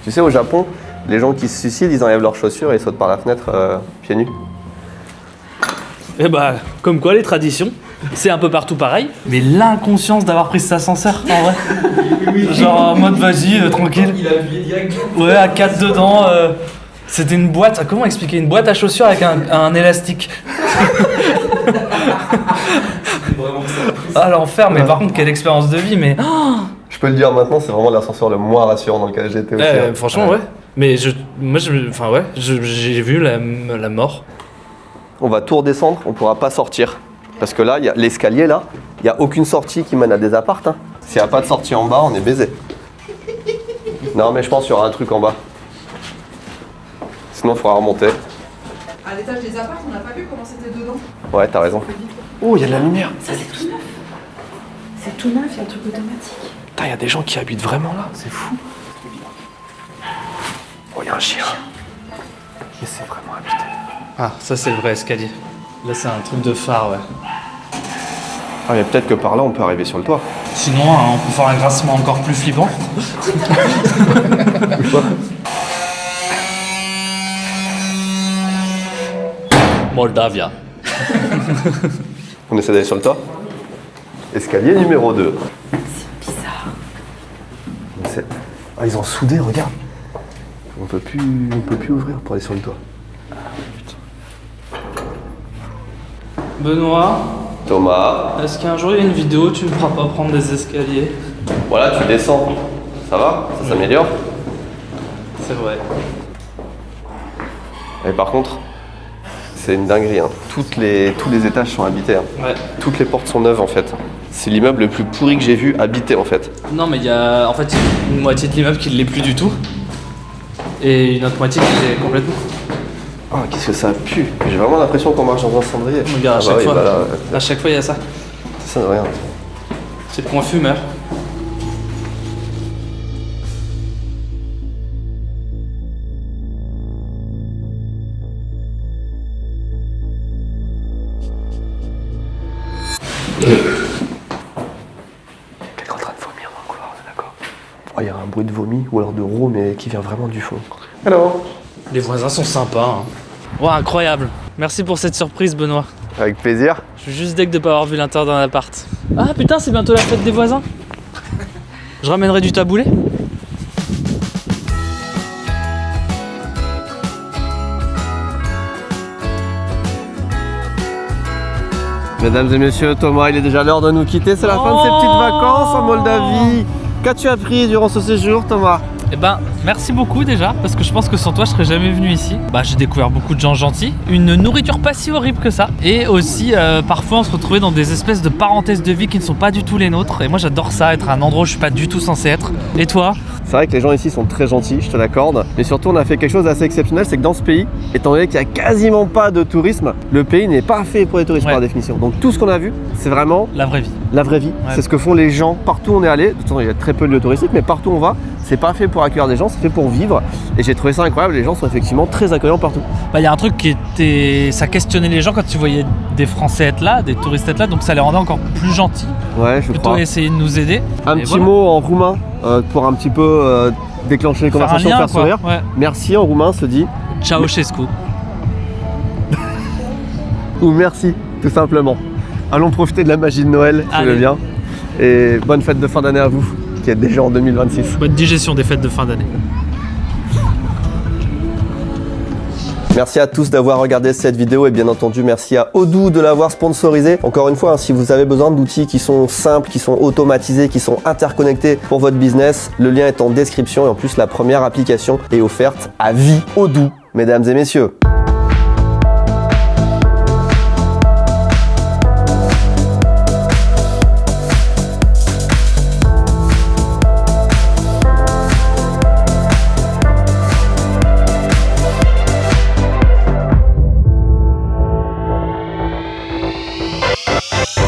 [SPEAKER 1] Tu sais, au Japon, les gens qui se suicident, ils enlèvent leurs chaussures et ils sautent par la fenêtre pieds nus.
[SPEAKER 2] Et bah, comme quoi les traditions, c'est un peu partout pareil. Mais l'inconscience d'avoir pris cet ascenseur, en vrai. Genre en mode vas-y, tranquille.
[SPEAKER 4] Il a appuyé direct.
[SPEAKER 2] Ouais, à 4 dedans. C'était une boîte, comment expliquer? Une boîte à chaussures avec un élastique. Ah l'enfer, mais par contre quelle expérience de vie, mais...
[SPEAKER 1] Je peux le dire maintenant, c'est vraiment l'ascenseur le moins rassurant dans lequel j'étais aussi. hein.
[SPEAKER 2] Franchement ouais. Mais j'ai vu la mort.
[SPEAKER 1] On va tout redescendre, on pourra pas sortir. Parce que là, il y a l'escalier là, il n'y a aucune sortie qui mène à des apparts. Hein. S'il n'y a pas de sortie en bas, on est baisé. Non mais je pense qu'il y aura un truc en bas. Sinon il faudra remonter.
[SPEAKER 6] À l'étage des apparts, on n'a pas vu comment c'était dedans.
[SPEAKER 1] Ouais, t'as raison. Oh, il y a de la lumière.
[SPEAKER 5] Ça, c'est tout neuf. C'est tout neuf, il y a un truc automatique.
[SPEAKER 1] Putain, il y a des gens qui habitent vraiment là, c'est fou. Oh, il y a un chien. Mais c'est vraiment habité.
[SPEAKER 2] Ah, ça c'est le vrai escalier. Là c'est un truc de phare, ouais.
[SPEAKER 1] Ah, mais peut-être que par là, on peut arriver sur le toit.
[SPEAKER 2] Sinon, on peut faire un grincement encore plus flippant. Moldavia.
[SPEAKER 1] On essaie d'aller sur le toit. Escalier numéro 2.
[SPEAKER 5] C'est bizarre.
[SPEAKER 1] Ah, ils ont soudé, regarde. On peut plus ouvrir pour aller sur le toit.
[SPEAKER 2] Benoît,
[SPEAKER 1] Thomas,
[SPEAKER 2] est-ce qu'un jour il y a une vidéo, tu me feras pas prendre des escaliers?
[SPEAKER 1] voilà, tu descends. Ça va? Ça s'améliore?
[SPEAKER 2] C'est vrai.
[SPEAKER 1] Et par contre, c'est une dinguerie. Hein. Tous les étages sont habités. Hein.
[SPEAKER 2] Ouais.
[SPEAKER 1] Toutes les portes sont neuves en fait. C'est l'immeuble le plus pourri que j'ai vu habité en fait.
[SPEAKER 2] Non mais il y a en fait une moitié de l'immeuble qui ne l'est plus du tout. Et une autre moitié qui l'est complètement.
[SPEAKER 1] Ah, qu'est-ce que ça pue. J'ai vraiment l'impression qu'on marche dans un cendrier.
[SPEAKER 2] Regarde, à chaque
[SPEAKER 1] oui,
[SPEAKER 2] fois.
[SPEAKER 1] bah là,
[SPEAKER 2] À chaque fois il y a ça.
[SPEAKER 1] ça, regarde.
[SPEAKER 2] C'est le point fumeur.
[SPEAKER 1] Quelqu'un en train de vomir dans le couloir, on est d'accord. Oh, il y a un bruit de vomi ou alors de roux mais qui vient vraiment du fond. Alors.
[SPEAKER 2] Les voisins sont sympas. Hein. Wow, incroyable. Merci pour cette surprise Benoît.
[SPEAKER 1] Avec plaisir.
[SPEAKER 2] Je suis juste deg de pas avoir vu l'intérieur d'un appart. Ah putain, c'est bientôt la fête des voisins. Je ramènerai du taboulé.
[SPEAKER 1] Mesdames et messieurs, Thomas, il est déjà l'heure de nous quitter. C'est la fin de ses petites vacances en Moldavie. Qu'as-tu appris durant ce séjour, Thomas?
[SPEAKER 2] Eh ben, merci beaucoup déjà, parce que je pense que sans toi, je serais jamais venu ici. Bah, j'ai découvert beaucoup de gens gentils, une nourriture pas si horrible que ça, et aussi parfois on se retrouvait dans des espèces de parenthèses de vie qui ne sont pas du tout les nôtres. Et moi, j'adore ça, être à un endroit où je suis pas du tout censé être. Et toi?
[SPEAKER 1] C'est vrai que les gens ici sont très gentils, je te l'accorde. Mais surtout, on a fait quelque chose d'assez exceptionnel, c'est que dans ce pays, étant donné qu'il n'y a quasiment pas de tourisme, le pays n'est pas fait pour les touristes par définition. Donc tout ce qu'on a vu, c'est vraiment
[SPEAKER 2] la vraie vie.
[SPEAKER 1] La vraie vie. Ouais. C'est ce que font les gens partout où on est allé. De toute façon, il y a très peu de lieux touristiques, mais partout où on va, c'est pas fait pour accueillir des gens, c'est fait pour vivre. Et j'ai trouvé ça incroyable. Les gens sont effectivement très accueillants partout.
[SPEAKER 2] Bah, il y a un truc qui était, ça questionnait les gens quand tu voyais des Français être là, des touristes être là, donc ça les rendait encore plus gentils.
[SPEAKER 1] Ouais, je
[SPEAKER 2] plutôt
[SPEAKER 1] crois.
[SPEAKER 2] Essayer de nous aider.
[SPEAKER 1] Un petit mot en roumain pour un petit peu déclencher les conversations, faire sourire. Ouais. Merci en roumain se dit
[SPEAKER 2] Ceausescu.
[SPEAKER 1] Ou merci, tout simplement. Allons profiter de la magie de Noël, si tu veux bien. Et bonne fête de fin d'année à vous, qui êtes déjà en 2026.
[SPEAKER 2] Bonne digestion des fêtes de fin d'année.
[SPEAKER 1] Merci à tous d'avoir regardé cette vidéo et bien entendu merci à Odoo de l'avoir sponsorisé. Encore une fois, si vous avez besoin d'outils qui sont simples, qui sont automatisés, qui sont interconnectés pour votre business, le lien est en description et en plus la première application est offerte à vie. Odoo, mesdames et messieurs.